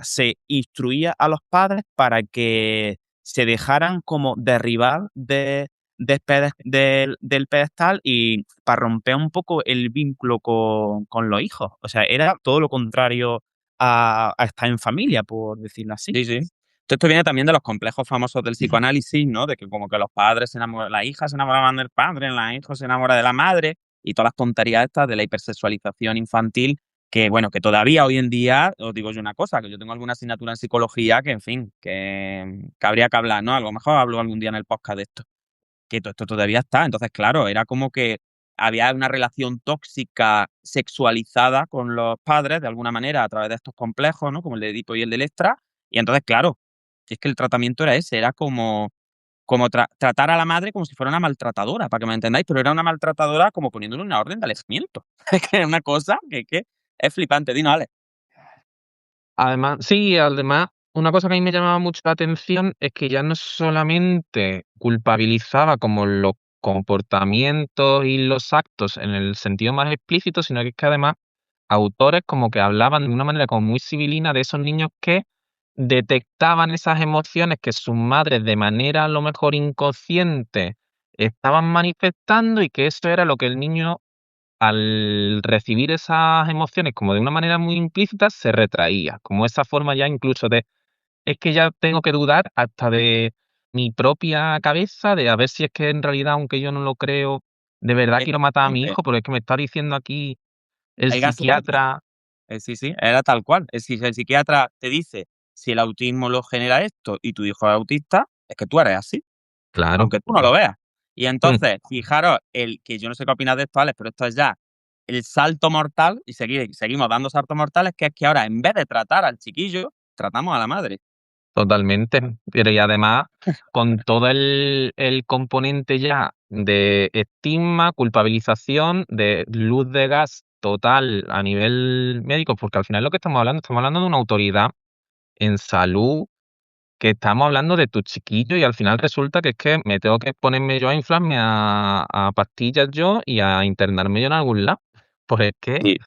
se instruía a los padres para que se dejaran como derribar del pedestal y para romper un poco el vínculo con los hijos. O sea, era todo lo contrario a estar en familia, por decirlo así. Sí, sí. Esto viene también de los complejos famosos del psicoanálisis, ¿no? De que como que los padres se enamoran, las hijas se enamoraban del padre, la hija se enamora de la madre y todas las tonterías estas de la hipersexualización infantil que, bueno, que todavía hoy en día, os digo yo una cosa, que yo tengo alguna asignatura en psicología que, en fin, que habría que hablar, ¿no? A lo mejor hablo algún día en el podcast de esto, que todo esto todavía está. Entonces, claro, era como que había una relación tóxica sexualizada con los padres, de alguna manera, a través de estos complejos, ¿no? Como el de Edipo y el de Electra. Y entonces, claro, si es que el tratamiento era ese, era como tratar a la madre como si fuera una maltratadora, para que me entendáis, pero era una maltratadora como poniéndole una orden de alejamiento. Es que es una cosa que es flipante. Dinos, Ale. además, una cosa que a mí me llamaba mucho la atención es que ya no solamente culpabilizaba como los comportamientos y los actos en el sentido más explícito, sino que es que además autores como que hablaban de una manera como muy civilina de esos niños que detectaban esas emociones que sus madres de manera a lo mejor inconsciente estaban manifestando y que eso era lo que el niño al recibir esas emociones como de una manera muy implícita se retraía, como esa forma ya incluso de es que ya tengo que dudar hasta de mi propia cabeza, de a ver si es que en realidad, aunque yo no lo creo, de verdad quiero matar a mi Efectivamente, hijo, porque es que me está diciendo aquí el hay gaslighting. psiquiatra. Sí, sí, era tal cual. Es decir, si el psiquiatra te dice si el autismo lo genera esto y tu hijo es autista, es que tú eres así, Claro. aunque tú no lo veas. Y Mm, entonces, fijaros, el que yo no sé qué opinas de esto, Alex, pero esto es ya el salto mortal, y seguimos dando saltos mortales, que es que ahora, en vez de tratar al chiquillo, tratamos a la madre. totalmente. Pero y además, con todo el componente ya de estigma, culpabilización, de luz de gas total a nivel médico, porque al final lo que estamos hablando de una autoridad en salud, que estamos hablando de tu chiquillo y al final resulta que es que me tengo que ponerme yo a inflarme a pastillas yo y a internarme yo en algún lado. Pues es que, Sí.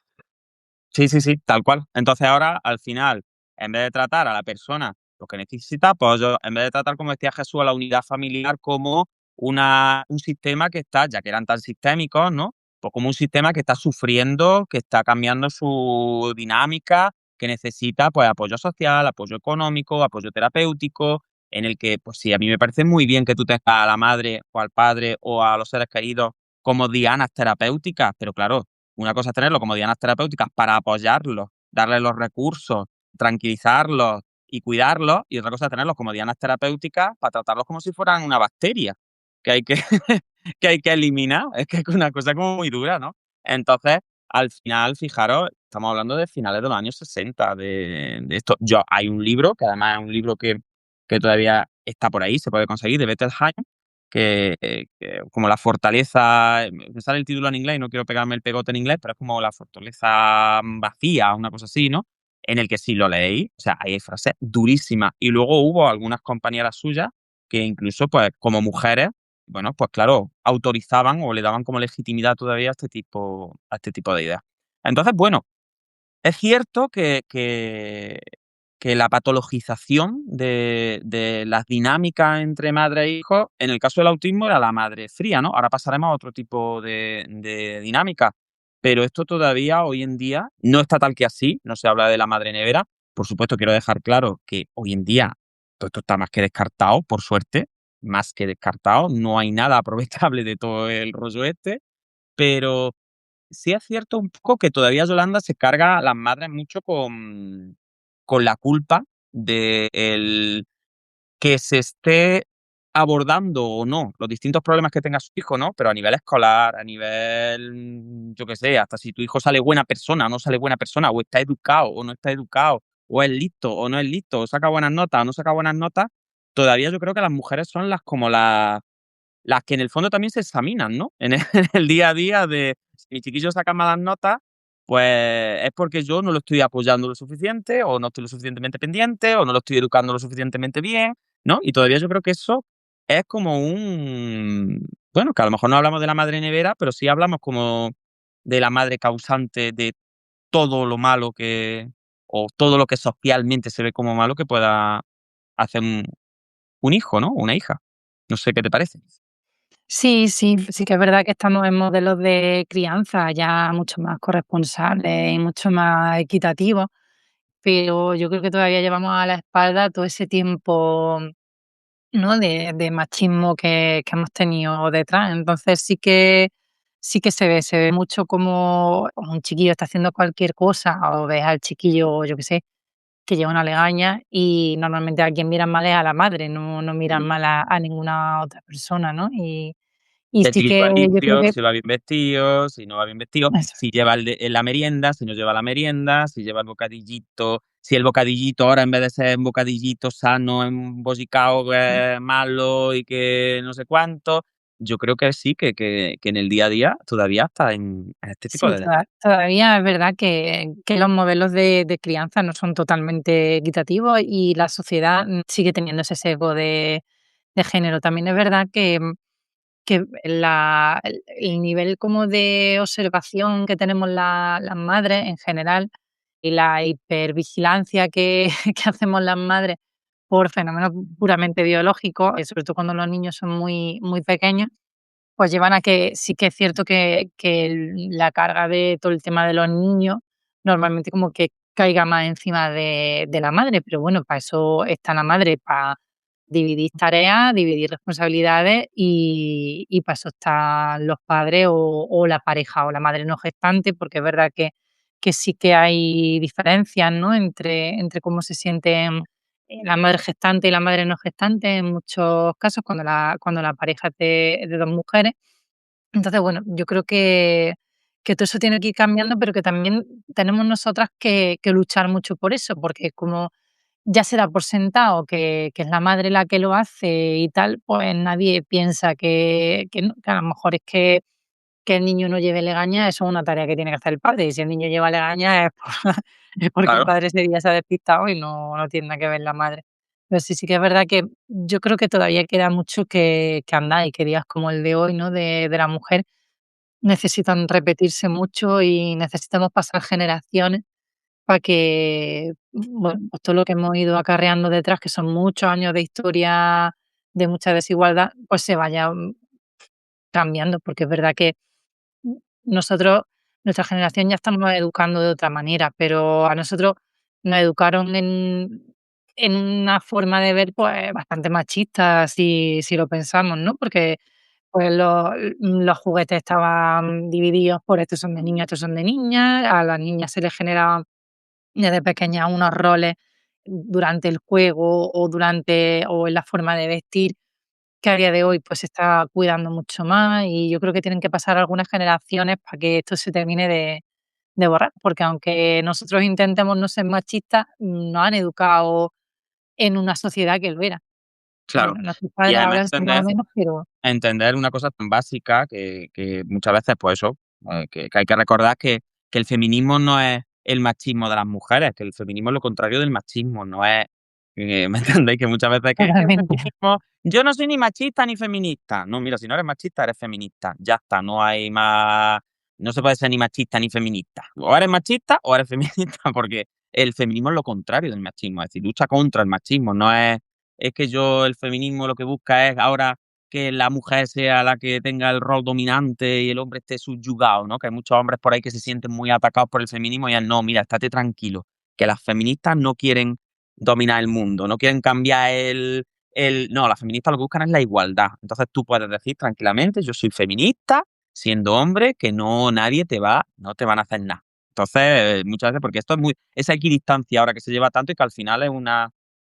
Sí, sí, sí, tal cual. Entonces ahora, al final, en vez de tratar a la persona, lo que necesita, pues yo, en vez de tratar, como decía Jesús, a la unidad familiar como un sistema que está, ya que eran tan sistémicos, ¿no? Pues como un sistema que está sufriendo, que está cambiando su dinámica, que necesita pues apoyo social, apoyo económico, apoyo terapéutico, en el que, pues sí, a mí me parece muy bien que tú tengas a la madre o al padre o a los seres queridos como dianas terapéuticas, pero claro, una cosa es tenerlo como dianas terapéuticas para apoyarlos, darles los recursos, tranquilizarlos y cuidarlos, y otra cosa es tenerlos como dianas terapéuticas para tratarlos como si fueran una bacteria que hay que, que hay que eliminar. Es que es una cosa como muy dura, ¿no? Entonces, al final, fijaros, estamos hablando de finales de los años 60 de esto. Hay un libro, que además es un libro que todavía está por ahí, se puede conseguir, de Bettelheim, que como la fortaleza, me sale el título en inglés y no quiero pegarme el pegote en inglés, pero es como la fortaleza vacía, una cosa así, ¿no? En el que si lo leéis, o sea, hay frases durísimas. Y luego hubo algunas compañeras suyas que incluso, pues, como mujeres, bueno, pues claro, autorizaban o le daban como legitimidad todavía a este tipo de ideas. Entonces, bueno, es cierto que la patologización de las dinámicas entre madre e hijo, en el caso del autismo era la madre fría, ¿no? Ahora pasaremos a otro tipo de dinámica, pero esto todavía hoy en día no está tal que así, no se habla de la madre nevera. Por supuesto, quiero dejar claro que hoy en día todo esto está más que descartado, por suerte, más que descartado, no hay nada aprovechable de todo el rollo este, pero sí es cierto un poco que todavía Yolanda se carga a las madres mucho con la culpa de el que se esté abordando o no los distintos problemas que tenga su hijo, ¿no? Pero a nivel escolar, a nivel, yo qué sé, hasta si tu hijo sale buena persona o no sale buena persona, o está educado o no está educado, o es listo o no es listo, o saca buenas notas o no saca buenas notas, todavía yo creo que las mujeres son las que en el fondo también se examinan, ¿no? En el en el día a día de si mi chiquillo saca malas notas, pues es porque yo no lo estoy apoyando lo suficiente, o no estoy lo suficientemente pendiente, o no lo estoy educando lo suficientemente bien, ¿no? Y todavía yo creo que eso es como bueno, que a lo mejor no hablamos de la madre nevera, pero sí hablamos como de la madre causante de todo lo malo o todo lo que socialmente se ve como malo que pueda hacer un hijo, ¿no? Una hija. No sé qué te parece. Sí, sí, sí que es verdad que estamos en modelos de crianza ya mucho más corresponsables y mucho más equitativos, pero yo creo que todavía llevamos a la espalda todo ese tiempo, ¿no? de machismo que hemos tenido detrás. Entonces sí que se ve mucho como un chiquillo está haciendo cualquier cosa, o ves al chiquillo, yo qué sé, que lleva una legaña, y normalmente a quien miran mal es a la madre, no miran mal a ninguna otra persona, ¿no? Y Si el sí chiquillo que va yo creo limpio, que si va bien vestido, si no va bien vestido, eso, si lleva la merienda, si no lleva la merienda, si lleva el bocadillito, si el bocadillito ahora en vez de ser un bocadillito sano, embosicado, que es malo y que no sé cuánto. Yo creo que sí, que en el día a día todavía está en este tipo sí, de detalles. todavía es verdad que los modelos de crianza no son totalmente equitativos, y la sociedad, sigue teniendo ese sesgo de género. También es verdad que el nivel como de observación que tenemos las madres en general, y la hipervigilancia que que hacemos las madres por fenómenos puramente biológicos, sobre todo cuando los niños son muy pequeños, pues llevan a que sí que es cierto que la carga de todo el tema de los niños normalmente como que caiga más encima de la madre, pero bueno, para eso está la madre, para dividir tareas, dividir responsabilidades, y para eso están los padres o la pareja o la madre no gestante, porque es verdad que sí que hay diferencias, ¿no? Entre cómo se sienten la madre gestante y la madre no gestante en muchos casos, cuando la pareja es de dos mujeres. Entonces, bueno, yo creo que todo eso tiene que ir cambiando, pero que también tenemos nosotras que luchar mucho por eso, porque como ya se da por sentado que es la madre la que lo hace y tal, pues nadie piensa que no, que a lo mejor es que el niño no lleve legaña, eso es una tarea que tiene que hacer el padre, y si el niño lleva legaña es es porque el Claro. padre ese día se ha despistado y no tiene nada que ver la madre. Pero sí que es verdad que yo creo que todavía queda mucho que andar, y que días como el de hoy, ¿no? De la mujer necesitan repetirse mucho, y necesitamos pasar generaciones para que, bueno, pues todo lo que hemos ido acarreando detrás, que son muchos años de historia de mucha desigualdad, pues se vaya cambiando, porque es verdad que nosotros, nuestra generación ya estamos educando de otra manera, pero a nosotros nos educaron en una forma de ver, pues, bastante machista, si lo pensamos, ¿no? Porque, pues, los juguetes estaban divididos por estos son de niños, estos son de niñas, a las niñas se les generaban desde pequeñas unos roles durante el juego o en la forma de vestir que a día de hoy, pues, se está cuidando mucho más, y yo creo que tienen que pasar algunas generaciones para que esto se termine de borrar, porque aunque nosotros intentemos no ser machistas, nos han educado en una sociedad que lo era. Claro. Bueno, nuestros Y padres además ahora son más o menos, pero entender una cosa tan básica que muchas veces, pues eso, que hay que recordar que el feminismo no es el machismo de las mujeres, que el feminismo es lo contrario del machismo, no es, ¿me entendéis? Que muchas veces que el totalmente. feminismo, yo no soy ni machista ni feminista. No, mira, si no eres machista, eres feminista. Ya está, no hay más, no se puede ser ni machista ni feminista. O eres machista o eres feminista, porque el feminismo es lo contrario del machismo, es decir, lucha contra el machismo, no es que el feminismo lo que busca es ahora que la mujer sea la que tenga el rol dominante y el hombre esté subyugado, ¿no? Que hay muchos hombres por ahí que se sienten muy atacados por el feminismo y es, no, mira, estate tranquilo, que las feministas no quieren dominar el mundo, no quieren cambiar no, las feministas lo que buscan es la igualdad. Entonces tú puedes decir tranquilamente, yo soy feminista, siendo hombre, que no te van a hacer nada. Entonces, muchas veces, porque esto es esa equidistancia ahora que se lleva tanto y que al final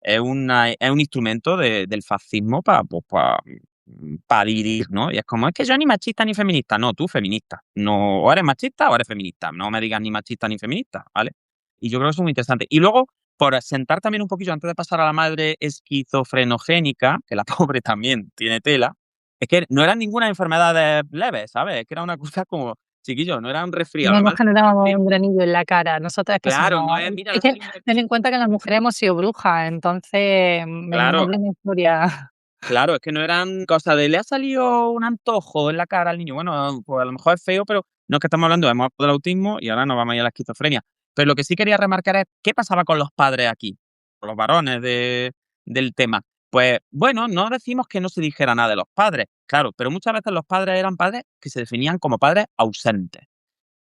es un instrumento del fascismo para dividir, ¿no? Y es como, es que yo ni machista ni feminista. No, tú feminista. No, o eres machista o eres feminista. No me digas ni machista ni feminista, ¿vale? Y yo creo que eso es muy interesante. Y luego, por sentar también un poquillo, antes de pasar a la madre esquizofrenogénica, que la pobre también tiene tela, es que no eran ninguna enfermedad leve, ¿sabes? Es que era una cosa como, chiquillo, no era un resfriado. No La nos madre, generábamos un granillo en la cara. Nosotras que claro, no somos es, mira, es la que saliva. ten en cuenta que las mujeres hemos sido brujas, entonces venimos Claro, de una historia. claro, es que no eran cosas de le ha salido un antojo en la cara al niño. Bueno, pues a lo mejor es feo, pero no es que estamos hablando, hemos hablado del autismo y ahora nos vamos a ir a la esquizofrenia. Pero lo que sí quería remarcar es qué pasaba con los padres aquí, con los varones del tema. Pues bueno, no decimos que no se dijera nada de los padres, claro, pero muchas veces los padres eran padres que se definían como padres ausentes.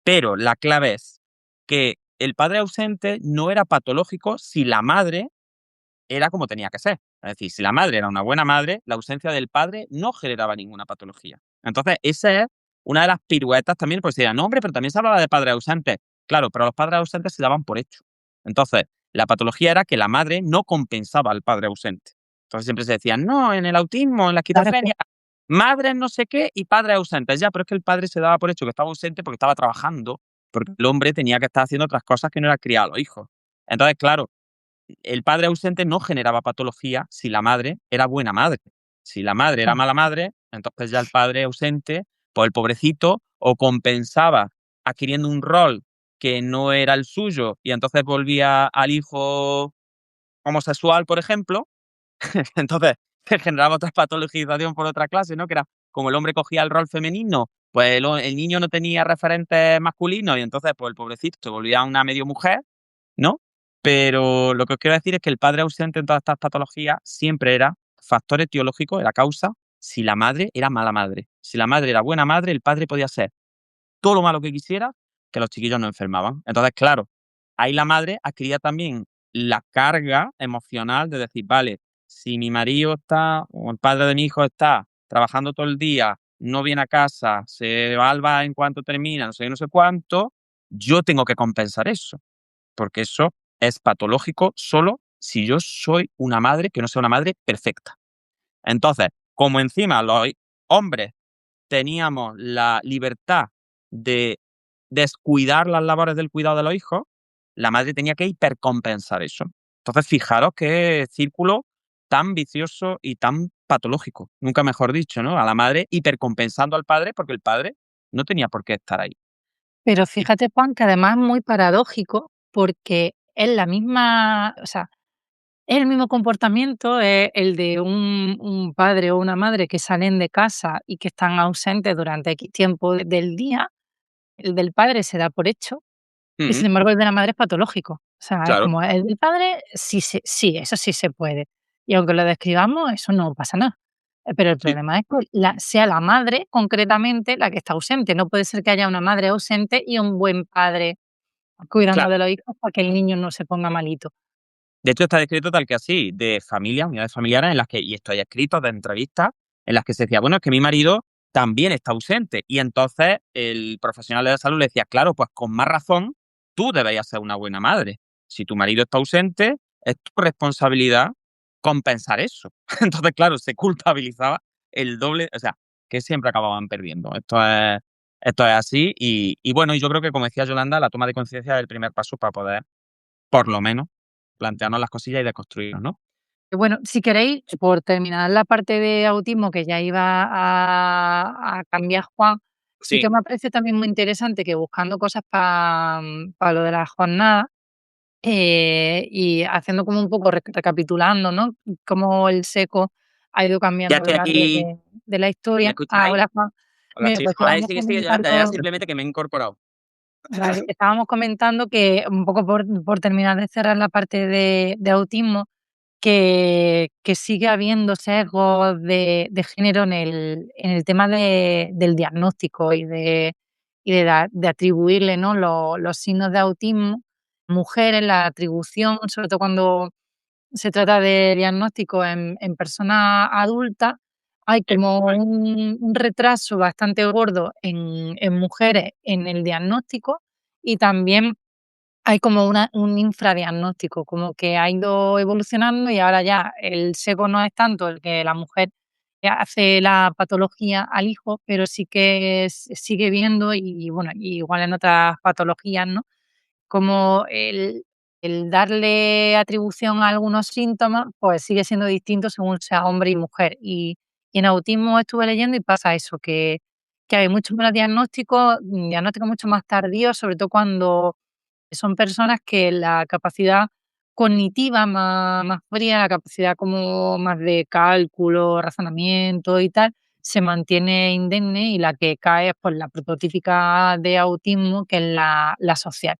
Pero la clave es que el padre ausente no era patológico si la madre era como tenía que ser. Es decir, si la madre era una buena madre, la ausencia del padre no generaba ninguna patología. Entonces, esa es una de las piruetas también, pues se decía, no, hombre, pero también se hablaba de padres ausentes. Claro, pero los padres ausentes se daban por hecho. Entonces, la patología era que la madre no compensaba al padre ausente. Entonces siempre se decía, no, en el autismo, en la Claro, es que esquizofrenia, madres no sé qué y padres ausentes. Ya, pero es que el padre se daba por hecho que estaba ausente porque estaba trabajando, porque el hombre tenía que estar haciendo otras cosas que no era criar a los hijos. Entonces, claro, el padre ausente no generaba patología si la madre era buena madre. Si la madre era mala madre, entonces ya el padre ausente, pues el pobrecito, o compensaba adquiriendo un rol que no era el suyo y entonces volvía al hijo homosexual, por ejemplo, entonces se generaba otra patologización por otra clase, ¿no? Que era como el hombre cogía el rol femenino, pues el niño no tenía referentes masculinos y entonces pues el pobrecito se volvía una medio mujer, ¿no? Pero lo que os quiero decir es que el padre ausente en todas estas patologías siempre era factor etiológico, era causa, si la madre era mala madre. Si la madre era buena madre, el padre podía ser todo lo malo que quisiera, que los chiquillos no enfermaban. Entonces, claro, ahí la madre adquiría también la carga emocional de decir, vale, si mi marido está, o el padre de mi hijo está trabajando todo el día, no viene a casa, se va al bar en cuanto termina, no sé qué, no sé cuánto, yo tengo que compensar eso porque eso es patológico solo si yo soy una madre que no sea una madre perfecta. Entonces, como encima los hombres teníamos la libertad de descuidar las labores del cuidado de los hijos, la madre tenía que hipercompensar eso. Entonces, fijaros qué círculo tan vicioso y tan patológico, nunca mejor dicho, ¿no? A la madre hipercompensando al padre porque el padre no tenía por qué estar ahí. pero Y fíjate, Juan, que además es muy paradójico porque es la misma, o sea, es el mismo comportamiento, es el de un padre o una madre que salen de casa y que están ausentes durante X tiempo del día. El del padre se da por hecho, Y sin embargo el de la madre es patológico. O sea, es Claro. como el del padre, sí, eso sí se puede. Y aunque lo describamos, eso no pasa nada. Pero el Sí, problema es que sea la madre, concretamente, la que está ausente. No puede ser que haya una madre ausente y un buen padre cuidando claro. de los hijos para que el niño no se ponga malito. De hecho, está descrito tal que así, de familias, unidades familiares en las que, y esto hay escritos de entrevistas, en las que se decía, bueno, es que mi marido también está ausente. Y entonces el profesional de la salud le decía, claro, pues con más razón, tú deberías ser una buena madre. Si tu marido está ausente, es tu responsabilidad compensar eso. Entonces, claro, se culpabilizaba el doble, o sea, que siempre acababan perdiendo. Esto es así. Y bueno, y yo creo que, como decía Yolanda, la toma de conciencia es el primer paso para poder, por lo menos, plantearnos las cosillas y deconstruirnos, ¿no? Bueno, si queréis, por terminar la parte de autismo que ya iba a cambiar Juan, sí Sí, que me parece también muy interesante que buscando cosas para lo de la jornada, y haciendo como un poco recapitulando, ¿no? Cómo el seco ha ido ya cambiando a lo estoy largo aquí. de la ¿Me historia. escucháis? Hola, Juan. Hola, Mira, sí. pues Vale, estábamos sigue, sigue, Yolanda, ya comentando, simplemente que me he incorporado. vale, estábamos comentando que un poco por terminar de cerrar la parte de autismo, que sigue habiendo sesgos de género en el tema del diagnóstico y de atribuirle, ¿no? Los signos de autismo. Mujeres, la atribución, sobre todo cuando se trata de diagnóstico en personas adultas, hay como un retraso bastante gordo en mujeres en el diagnóstico, y también hay como un infradiagnóstico, como que ha ido evolucionando y ahora ya el SECO no es tanto el que la mujer hace la patología al hijo, pero sí que sigue viendo, y bueno, igual en otras patologías, ¿no? Como el darle atribución a algunos síntomas, pues sigue siendo distinto según sea hombre y mujer. Y en autismo estuve leyendo y pasa eso, que hay mucho menos diagnóstico mucho más tardío, sobre todo cuando son personas que la capacidad cognitiva más fría, la capacidad como más de cálculo, razonamiento y tal, se mantiene indemne, y la que cae es pues la prototípica de autismo, que es la social.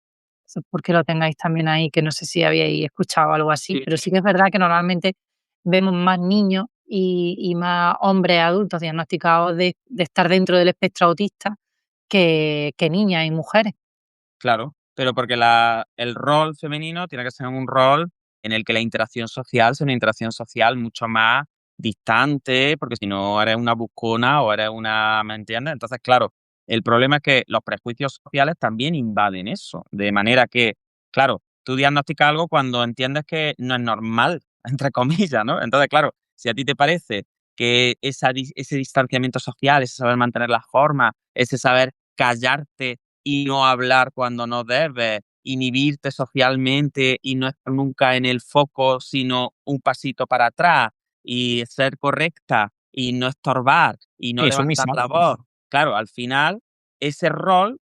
Eso es porque lo tengáis también ahí, que no sé si habíais escuchado algo así, Sí, pero sí que es verdad que normalmente vemos más niños y más hombres adultos diagnosticados de estar dentro del espectro autista que niñas y mujeres. claro, pero porque el rol femenino tiene que ser un rol en el que la interacción social sea una interacción social mucho más distante, porque si no eres una buscona o eres una, ¿me entiendes? Entonces, claro, el problema es que los prejuicios sociales también invaden eso, de manera que, claro, tú diagnosticas algo cuando entiendes que no es normal, entre comillas, ¿no? Entonces, claro, si a ti te parece que ese distanciamiento social, ese saber mantener las formas, ese saber callarte y no hablar cuando no debes, inhibirte socialmente y no estar nunca en el foco, sino un pasito para atrás y ser correcta y no estorbar y no Sí, levantar sumisa. la voz. Claro, al final, ese rol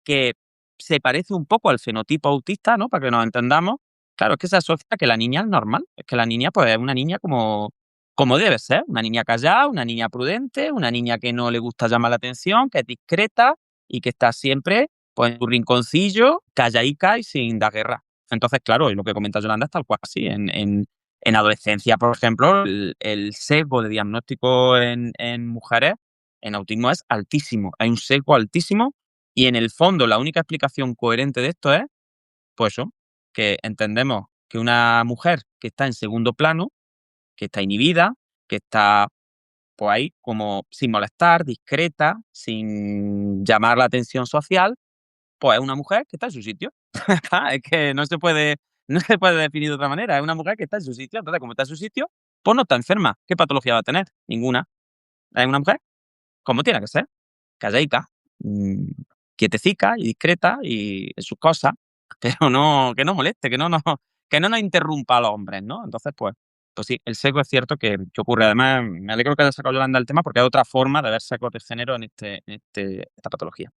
que se parece un poco al fenotipo autista, ¿no? Para que nos entendamos, claro, es que se asocia a que la niña es normal, es que la niña, pues, es una niña como debe ser, una niña callada, una niña prudente, una niña que no le gusta llamar la atención, que es discreta y que está siempre, pues, en su rinconcillo, callaica y sin dar guerra. Entonces, claro, y lo que comenta Yolanda es tal cual así. En adolescencia, por ejemplo, el sesgo de diagnóstico en mujeres en autismo es altísimo. Hay un sesgo altísimo y en el fondo la única explicación coherente de esto es, pues eso, que entendemos que una mujer que está en segundo plano, que está inhibida, que está pues ahí como sin molestar, discreta, sin llamar la atención social, pues es una mujer que está en su sitio. Es que no se puede definir de otra manera. Es una mujer que está en su sitio. Entonces, como está en su sitio, pues no está enferma. ¿Qué patología va a tener? Ninguna. Es una mujer como tiene que ser, callaica, quietecica y discreta y en sus cosas, pero no, que no moleste, que no nos interrumpa a los hombres, ¿no? Entonces, pues sí, el seco es cierto que ocurre. Además, me alegro que haya sacado Yolanda el tema porque hay otra forma de ver secos de género esta patología.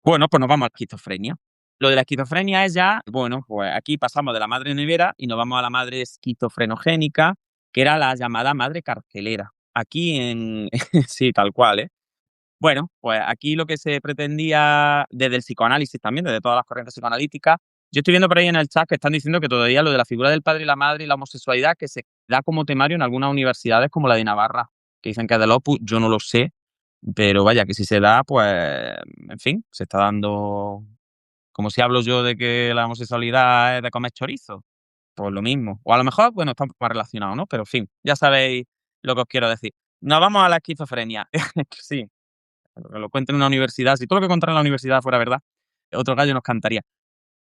Bueno, pues nos vamos a la esquizofrenia. Lo de la esquizofrenia es ya, bueno, pues aquí pasamos de la madre nevera y nos vamos a la madre esquizofrenogénica, que era la llamada madre carcelera. Aquí sí, tal cual, ¿eh? Bueno, pues aquí lo que se pretendía desde el psicoanálisis también, desde todas las corrientes psicoanalíticas, yo estoy viendo por ahí en el chat que están diciendo que todavía lo de la figura del padre y la madre y la homosexualidad que se da como temario en algunas universidades como la de Navarra, que dicen que es del Opus, yo no lo sé, pero vaya, que si se da, pues, en fin, se está dando, como si hablo yo de que la homosexualidad es de comer chorizo, pues lo mismo. O a lo mejor, bueno, está un poco más relacionado, ¿no? Pero en fin, ya sabéis lo que os quiero decir. Nos vamos a la esquizofrenia. Sí, que lo cuente en una universidad. Si todo lo que contara en la universidad fuera verdad, otro gallo nos cantaría.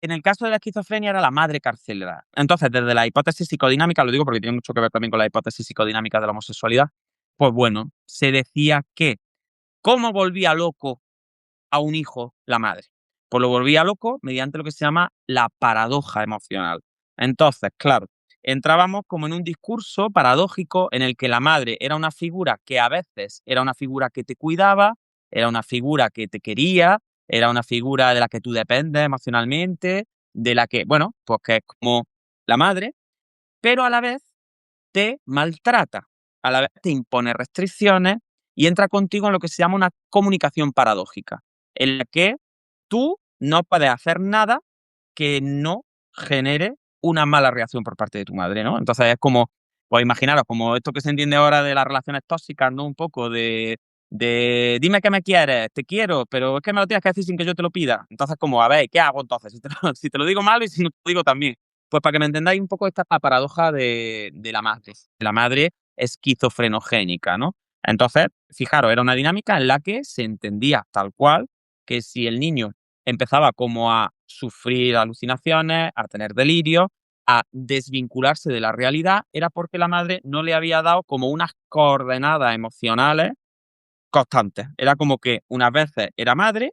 En el caso de la esquizofrenia era la madre carcelera. Entonces, desde la hipótesis psicodinámica, lo digo porque tiene mucho que ver también con la hipótesis psicodinámica de la homosexualidad, pues bueno, se decía que cómo volvía loco a un hijo la madre. Pues lo volvía loco mediante lo que se llama la paradoja emocional. Entonces, claro, entrábamos como en un discurso paradójico en el que la madre era una figura que a veces era una figura que te cuidaba, era una figura que te quería, era una figura de la que tú dependes emocionalmente, de la que, bueno, pues que es como la madre, pero a la vez te maltrata, a la vez te impone restricciones y entra contigo en lo que se llama una comunicación paradójica, en la que tú no puedes hacer nada que no genere una mala reacción por parte de tu madre, ¿no? Entonces es como, pues imaginaros, como esto que se entiende ahora de las relaciones tóxicas, ¿no? Un poco de dime que me quieres, te quiero, pero es que me lo tienes que decir sin que yo te lo pida. Entonces, como, a ver, ¿qué hago entonces? Si te lo digo mal y si no te lo digo también. Pues para que me entendáis un poco esta paradoja de la madre esquizofrenogénica, ¿no? Entonces, fijaros, era una dinámica en la que se entendía tal cual que si el niño empezaba como a sufrir alucinaciones, a tener delirios, a desvincularse de la realidad, era porque la madre no le había dado como unas coordenadas emocionales constantes. Era como que unas veces era madre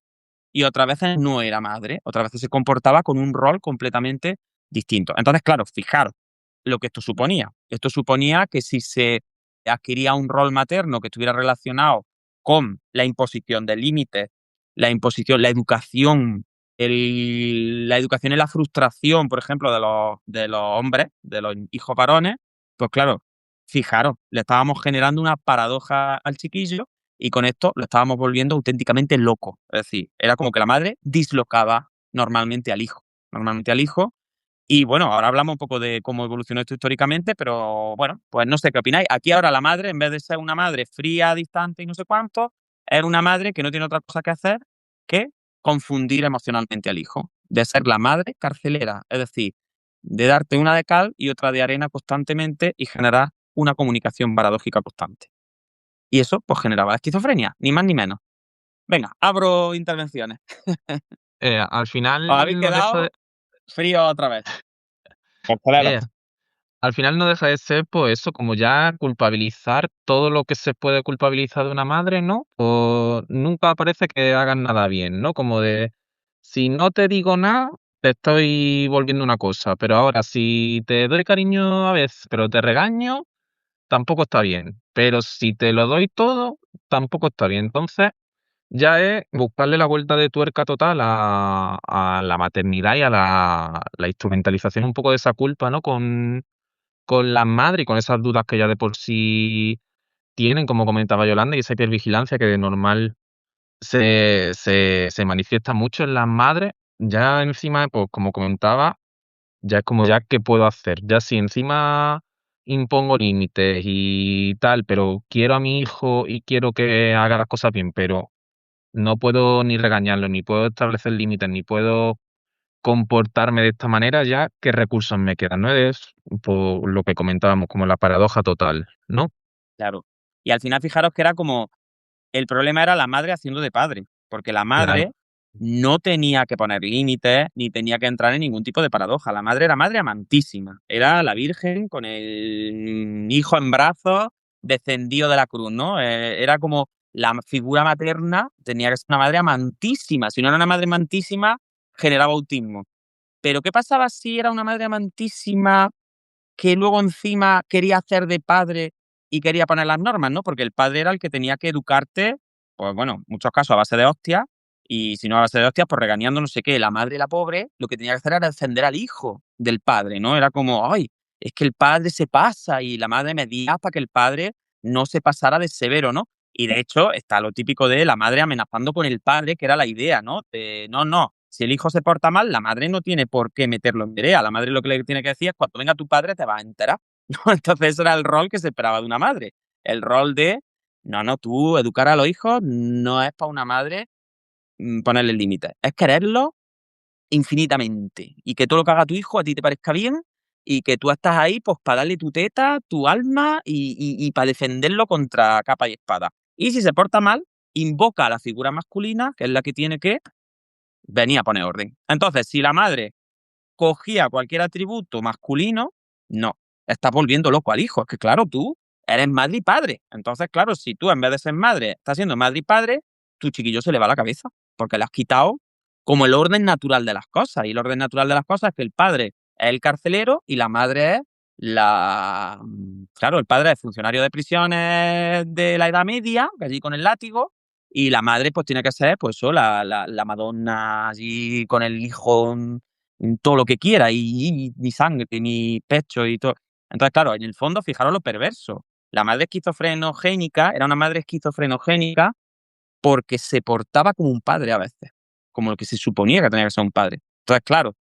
y otras veces no era madre, otras veces se comportaba con un rol completamente distinto. Entonces, claro, fijaros lo que esto suponía. Esto suponía que si se adquiría un rol materno que estuviera relacionado con la imposición de límites, la imposición, la educación y la frustración, por ejemplo, de los hombres, de los hijos varones, pues claro, fijaros, le estábamos generando una paradoja al chiquillo y con esto lo estábamos volviendo auténticamente loco. Es decir, era como que la madre dislocaba normalmente al hijo. Normalmente al hijo. Y bueno, ahora hablamos un poco de cómo evolucionó esto históricamente, pero bueno, pues no sé qué opináis. Aquí ahora la madre, en vez de ser una madre fría, distante y no sé cuánto, era una madre que no tiene otra cosa que hacer que confundir emocionalmente al hijo. De ser la madre carcelera. Es decir, de darte una de cal y otra de arena constantemente y generar una comunicación paradójica constante. Y eso, pues, generaba esquizofrenia, ni más ni menos. Venga, abro intervenciones. Al final Os habéis no deja quedado de, fríos otra vez. Cocteleros. eh, al final no deja de ser, pues eso, como ya culpabilizar todo lo que se puede culpabilizar de una madre, ¿no? O nunca parece que hagan nada bien, ¿no? Como de, si no te digo nada, te estoy volviendo una cosa, pero ahora si te doy cariño a veces, pero te regaño, tampoco está bien. Pero si te lo doy todo, tampoco está bien. Entonces, ya es buscarle la vuelta de tuerca total a la maternidad y a la instrumentalización un poco de esa culpa, ¿no? Con las madres y con esas dudas que ya de por sí tienen, como comentaba Yolanda, y esa hipervigilancia que de normal se manifiesta mucho en las madres, ya encima, pues como comentaba, ya es como, ¿ya qué puedo hacer? Ya si encima impongo límites y tal, pero quiero a mi hijo y quiero que haga las cosas bien, pero no puedo ni regañarlo, ni puedo establecer límites, ni puedo comportarme de esta manera, ya, ¿qué recursos me quedan? ¿No? Es por lo que comentábamos, como la paradoja total, ¿no? Claro. Y al final, fijaros que era como el problema era la madre haciendo de padre, porque la Claro, madre no tenía que poner límites ni tenía que entrar en ningún tipo de paradoja. La madre era madre amantísima. Era la Virgen con el hijo en brazos descendido de la cruz, ¿no? Era como la figura materna tenía que ser una madre amantísima. Si no era una madre amantísima, generaba autismo. Pero ¿qué pasaba si era una madre amantísima que luego encima quería hacer de padre y quería poner las normas, ¿no? Porque el padre era el que tenía que educarte, pues bueno, en muchos casos a base de hostias, y si no a base de hostias, pues regañando no sé qué. La madre, la pobre, lo que tenía que hacer era defender al hijo del padre, ¿no? Era como, ay, es que el padre se pasa y la madre medía para que el padre no se pasara de severo, ¿no? Y de hecho está lo típico de la madre amenazando con el padre, que era la idea, ¿no? De, no, si el hijo se porta mal, la madre no tiene por qué meterlo en vereda. La madre lo que le tiene que decir es, cuando venga tu padre te vas a enterar, ¿no? Entonces ese era el rol que se esperaba de una madre. El rol de, no, tú educar a los hijos no es para una madre ponerle límites, es quererlo infinitamente. Y que todo lo que haga tu hijo a ti te parezca bien y que tú estás ahí pues para darle tu teta, tu alma y para defenderlo contra capa y espada. Y si se porta mal, invoca a la figura masculina, que es la que tiene que venir a poner orden. Entonces, si la madre cogía cualquier atributo masculino, no, estás volviendo loco al hijo. Es que claro, tú eres madre y padre. Entonces, claro, si tú en vez de ser madre estás siendo madre y padre, tu chiquillo se le va la cabeza, porque le has quitado como el orden natural de las cosas. Y el orden natural de las cosas es que el padre es el carcelero y la madre es Claro, el padre es funcionario de prisiones de la Edad Media, allí con el látigo, y la madre pues tiene que ser pues eso, la Madonna allí con el hijo todo lo que quiera, y ni sangre, ni pecho y todo. Entonces, claro, en el fondo, fijaros lo perverso. La madre esquizofrenogénica era una madre esquizofrenogénica porque se portaba como un padre a veces, como lo que se suponía que tenía que ser un padre. Entonces, claro,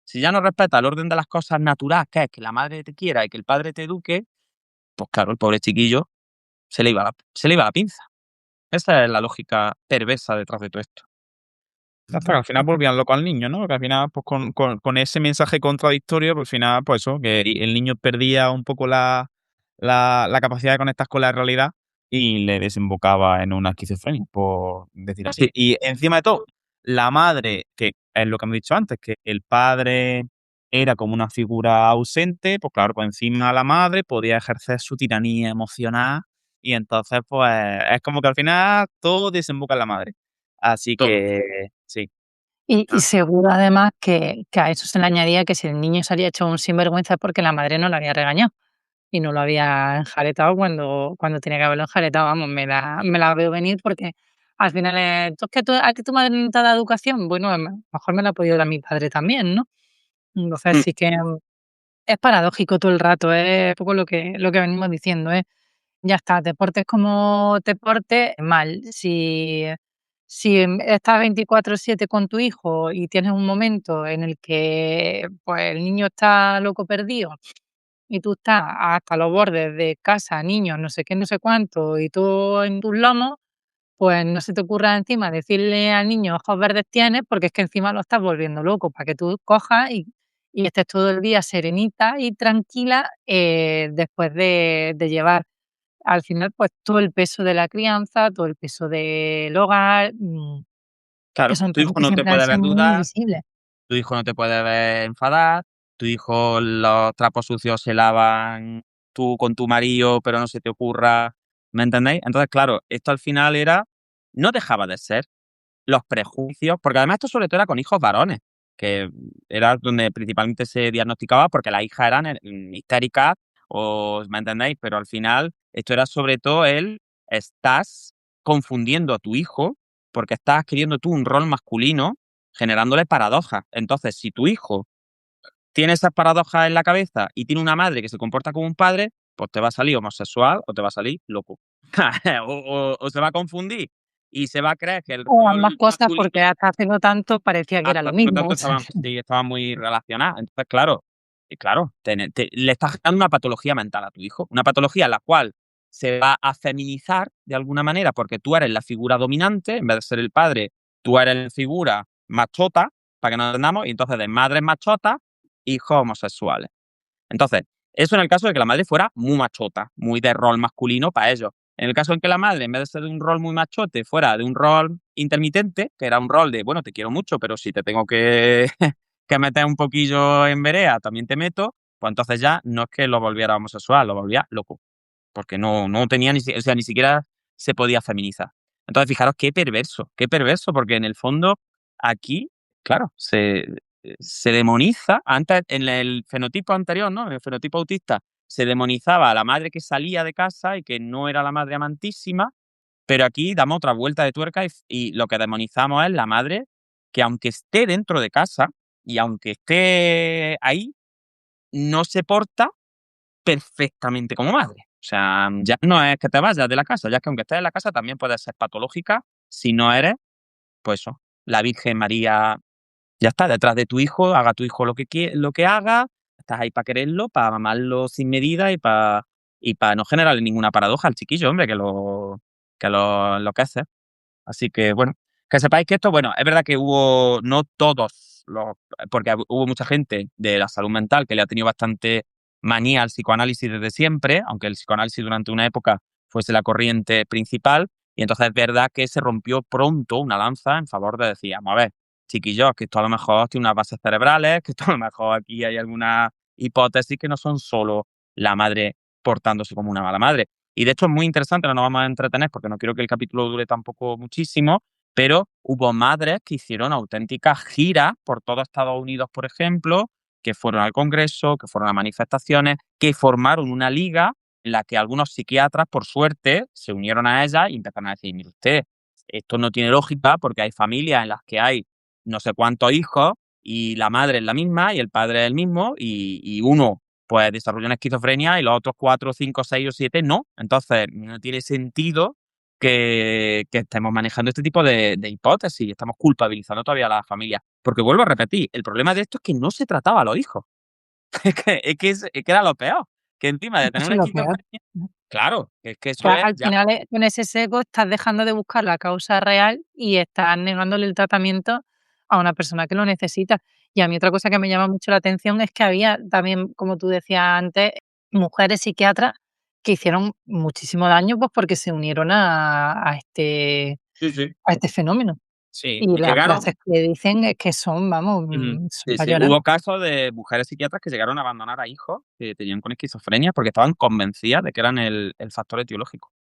si ya no respeta el orden de las cosas naturales, que es que la madre te quiera y que el padre te eduque, pues claro, el pobre chiquillo se le iba la pinza. Esa es la lógica perversa detrás de todo esto. Hasta que al final volvían loco al niño, ¿no? Que al final, pues con ese mensaje contradictorio, pues al final, pues eso, que el niño perdía un poco la capacidad de conectar con la realidad y le desembocaba en una esquizofrenia, por decir así. Sí. Y encima de todo, la madre, que es lo que hemos dicho antes, que el padre era como una figura ausente, pues claro, pues encima la madre podía ejercer su tiranía emocional y entonces, pues, es como que al final todo desemboca en la madre. Así Todo. que sí. Y seguro además que a eso se le añadía que si el niño se había hecho un sinvergüenza es porque la madre no lo había regañado y no lo había enjaretado cuando tenía que haberlo enjaretado. Vamos, me la veo venir porque al final es, ¿tú es que a ti tu madre no te ha dado educación? Bueno, a lo mejor me la ha podido dar mi padre también, ¿no? Entonces sí que es paradójico todo el rato, es un poco lo que venimos diciendo, ya está, te portes como te portes, mal. Si estás 24/7 con tu hijo y tienes un momento en el que, pues, el niño está loco perdido y tú estás hasta los bordes de casa, niños, no sé qué, no sé cuánto, y tú en tus lomos, pues no se te ocurra encima decirle al niño: "Ojos verdes tienes", porque es que encima lo estás volviendo loco, para que tú cojas y estés todo el día serenita y tranquila, después de llevar al final, pues, todo el peso de la crianza, todo el peso del hogar, que Claro, son tu hijo cosas que no te siempre han puede sido ver muy dudar, invisibles. tu hijo no te puede ver enfadar, tu hijo los trapos sucios se lavan tú con tu marido, pero no se te ocurra, ¿me entendéis? Entonces, claro, esto al final no dejaba de ser los prejuicios, porque además esto sobre todo era con hijos varones, que era donde principalmente se diagnosticaba porque las hijas eran histéricas, ¿me entendéis? Pero al final esto era sobre todo estás confundiendo a tu hijo porque estás adquiriendo tú un rol masculino generándole paradojas. Entonces, si tu hijo tiene esas paradojas en la cabeza y tiene una madre que se comporta como un padre, pues te va a salir homosexual o te va a salir loco. o se va a confundir y se va a creer que el O ambas rol cosas, porque masculino hasta hace no tanto parecía que era hasta lo por lo mismo, tanto o sea. estaban muy relacionadas. Entonces, claro, le estás dando una patología mental a tu hijo, una patología en la cual se va a feminizar de alguna manera porque tú eres la figura dominante, en vez de ser el padre, tú eres la figura machota, para que nos entendamos, y entonces de madres machotas, hijos homosexuales. Entonces, eso en el caso de que la madre fuera muy machota, muy de rol masculino para ellos. En el caso en que la madre, en vez de ser de un rol muy machote, fuera de un rol intermitente, que era un rol de, bueno, te quiero mucho, pero si te tengo que, que meter un poquillo en verea, también te meto, pues entonces ya no es que lo volviera homosexual, lo volvía loco. Porque no tenía o sea, ni siquiera se podía feminizar. Entonces, fijaros qué perverso, porque en el fondo aquí, claro, se demoniza, antes en el fenotipo anterior, ¿no? En el fenotipo autista, se demonizaba a la madre que salía de casa y que no era la madre amantísima, pero aquí damos otra vuelta de tuerca y lo que demonizamos es la madre que aunque esté dentro de casa y aunque esté ahí, no se porta perfectamente como madre. O sea, ya no es que te vayas de la casa, ya es que aunque estés en la casa también puedes ser patológica si no eres, pues eso, la Virgen María, ya está, detrás de tu hijo, haga tu hijo lo que haga, estás ahí para quererlo, para mamarlo sin medida y para no generarle ninguna paradoja al chiquillo, hombre, que lo enloquece. Así que, bueno, que sepáis que esto, bueno, es verdad que hubo, no todos los, porque hubo mucha gente de la salud mental que le ha tenido bastante manía al psicoanálisis desde siempre, aunque el psicoanálisis durante una época fuese la corriente principal, y entonces es verdad que se rompió pronto una lanza en favor de decir, vamos a ver, chiquillos, que esto a lo mejor tiene unas bases cerebrales, que esto a lo mejor aquí hay alguna hipótesis que no son solo la madre portándose como una mala madre. Y de hecho es muy interesante, no nos vamos a entretener porque no quiero que el capítulo dure tampoco muchísimo, pero hubo madres que hicieron auténticas giras por todo Estados Unidos, por ejemplo, que fueron al Congreso, que fueron a manifestaciones, que formaron una liga en la que algunos psiquiatras, por suerte, se unieron a ella y empezaron a decir, mire usted, esto no tiene lógica porque hay familias en las que hay no sé cuántos hijos y la madre es la misma y el padre es el mismo y uno pues desarrolla una esquizofrenia y los otros 4, 5, 6 o 7 no. Entonces, no tiene sentido que estemos manejando este tipo de hipótesis, estamos culpabilizando todavía a la familia. Porque vuelvo a repetir, el problema de esto es que no se trataba a los hijos. Es que era lo peor. Que encima de tener Eso una es lo peor. esquizofrenia, claro, es que eso Que es al ya. final, con ese sesgo estás dejando de buscar la causa real y estás negándole el tratamiento a una persona que lo necesita. Y a mí otra cosa que me llama mucho la atención es que había también, como tú decías antes, mujeres psiquiatras que hicieron muchísimo daño, pues, porque se unieron Sí, sí. a este fenómeno. Sí, Y y las llegaron. frases que dicen es que son, vamos, Ujú. son Sí, para sí. llorar. Hubo casos de mujeres psiquiatras que llegaron a abandonar a hijos que tenían con esquizofrenia porque estaban convencidas de que eran el factor etiológico.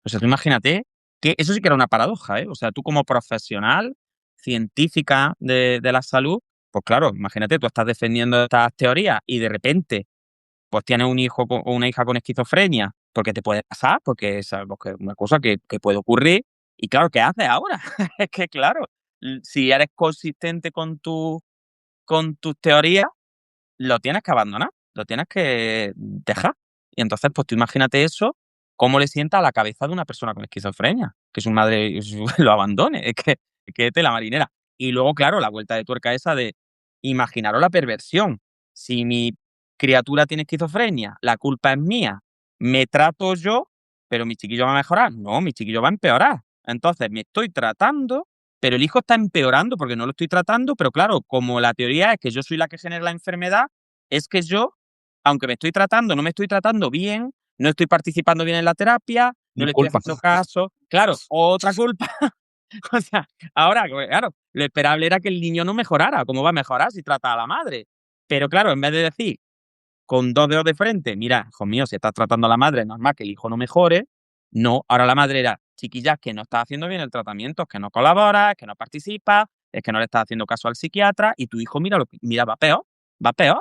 O sea, tú imagínate que eso sí que era una paradoja, ¿eh? O sea, tú como profesional, científica de la salud, pues claro, imagínate, tú estás defendiendo estas teorías y de repente, pues tienes un hijo o una hija con esquizofrenia, porque te puede pasar, porque es algo que una cosa que puede ocurrir. Y claro, ¿qué haces ahora? Es que claro, si eres consistente con tus teorías, lo tienes que abandonar, lo tienes que dejar. Y entonces, pues tú imagínate eso, cómo le sienta a la cabeza de una persona con esquizofrenia, que su madre lo abandone, es que es tela marinera. Y luego, claro, la vuelta de tuerca esa de imaginaros la perversión. Si mi criatura tiene esquizofrenia, la culpa es mía, me trato yo, pero mi chiquillo va a mejorar. No, mi chiquillo va a empeorar. Entonces, me estoy tratando, pero el hijo está empeorando porque no lo estoy tratando, pero claro, como la teoría es que yo soy la que genera la enfermedad, es que yo, aunque me estoy tratando, no me estoy tratando bien, no estoy participando bien en la terapia, no Mi le estoy culpa. haciendo caso. Claro, otra culpa. O sea, ahora, claro, lo esperable era que el niño no mejorara. ¿Cómo va a mejorar si trata a la madre? Pero claro, en vez de decir con 2 dedos de frente, mira, hijo mío, si estás tratando a la madre, es normal que el hijo no mejore. No, ahora la madre era, chiquilla, que no estás haciendo bien el tratamiento, es que no colaboras, es que no participas, es que no le estás haciendo caso al psiquiatra y tu hijo, mira, va peor,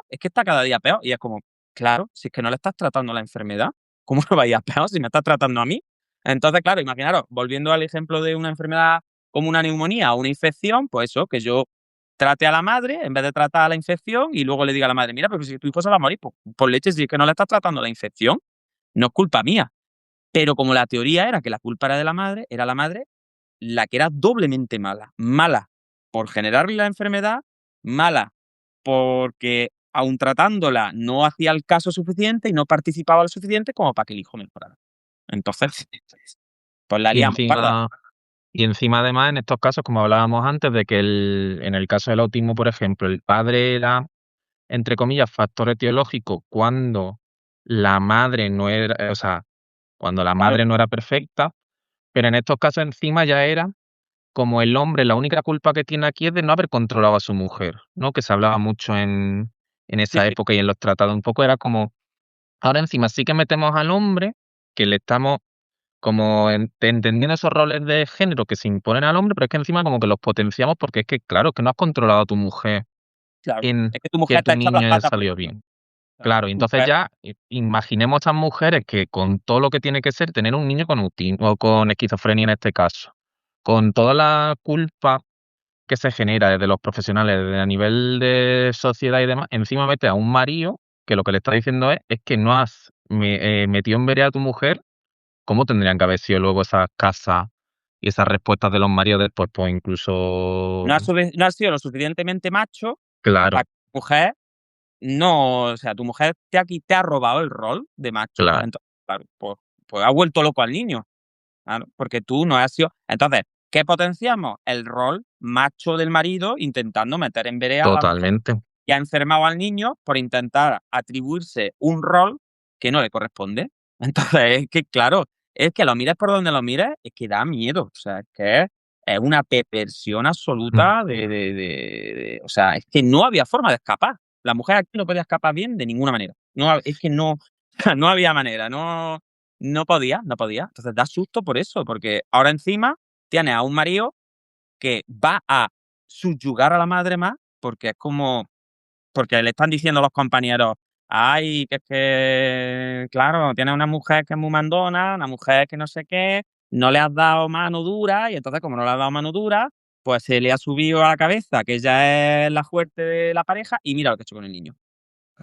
es que está cada día peor. Y es como, claro, si es que no le estás tratando la enfermedad, ¿cómo no va a ir a peor si me estás tratando a mí? Entonces, claro, imaginaros, volviendo al ejemplo de una enfermedad como una neumonía o una infección, pues eso, que yo trate a la madre en vez de tratar a la infección y luego le diga a la madre, mira, pero si tu hijo se va a morir por leche, si es que no le estás tratando la infección, no es culpa mía. Pero como la teoría era que la culpa era de la madre, era la madre la que era doblemente mala. Mala por generarle la enfermedad, mala porque aun tratándola no hacía el caso suficiente y no participaba lo suficiente como para que el hijo mejorara. Entonces, pues la Y liamos parda. encima además en estos casos, como hablábamos antes, de que en el caso del autismo, por ejemplo, el padre era, entre comillas, factor etiológico cuando la madre no era, o sea, cuando la Claro, madre no era perfecta, pero en estos casos encima ya era como el hombre, la única culpa que tiene aquí es de no haber controlado a su mujer, ¿no? Que se hablaba mucho en sí, esa sí, época y en los tratados. Un poco era como, ahora encima sí que metemos al hombre, que le estamos como entendiendo esos roles de género que se imponen al hombre, pero es que encima como que los potenciamos porque es que, claro, que no has controlado a tu mujer claro. en Es que tu que mujer tu está echando las niño haya patas por salido ti. bien. Claro, Claro, y tu entonces mujer, ya imaginemos a estas mujeres que con todo lo que tiene que ser tener un niño con autismo o con esquizofrenia en este caso, con toda la culpa que se genera desde los profesionales, desde a nivel de sociedad y demás, encima mete a un marido que lo que le está diciendo es que metió en vereda a tu mujer, ¿cómo tendrían que haber sido luego esas casas y esas respuestas de los maridos después? Pues incluso, No has sido lo suficientemente macho claro, para que tu mujer no, o sea, tu mujer te ha robado el rol de macho. claro, Entonces, claro, pues ha vuelto loco al niño. Claro, porque tú no has sido. Entonces, ¿qué potenciamos? El rol macho del marido intentando meter en vereda a la mujer. totalmente. Y ha enfermado al niño por intentar atribuirse un rol que no le corresponde. Entonces, es que, claro, es que lo mires por donde lo mires, es que da miedo. O sea, es que es una perversión absoluta o sea, es que no había forma de escapar. La mujer aquí no podía escapar bien de ninguna manera. No, es que no, no había manera, no podía. Entonces da susto por eso, porque ahora encima tienes a un marido que va a subyugar a la madre más, porque es como porque le están diciendo los compañeros, ay, que es que, claro, tienes una mujer que es muy mandona, una mujer que no sé qué, no le has dado mano dura, y entonces como no le has dado mano dura, pues se le ha subido a la cabeza que ella es la fuerte de la pareja y mira lo que ha hecho con el niño.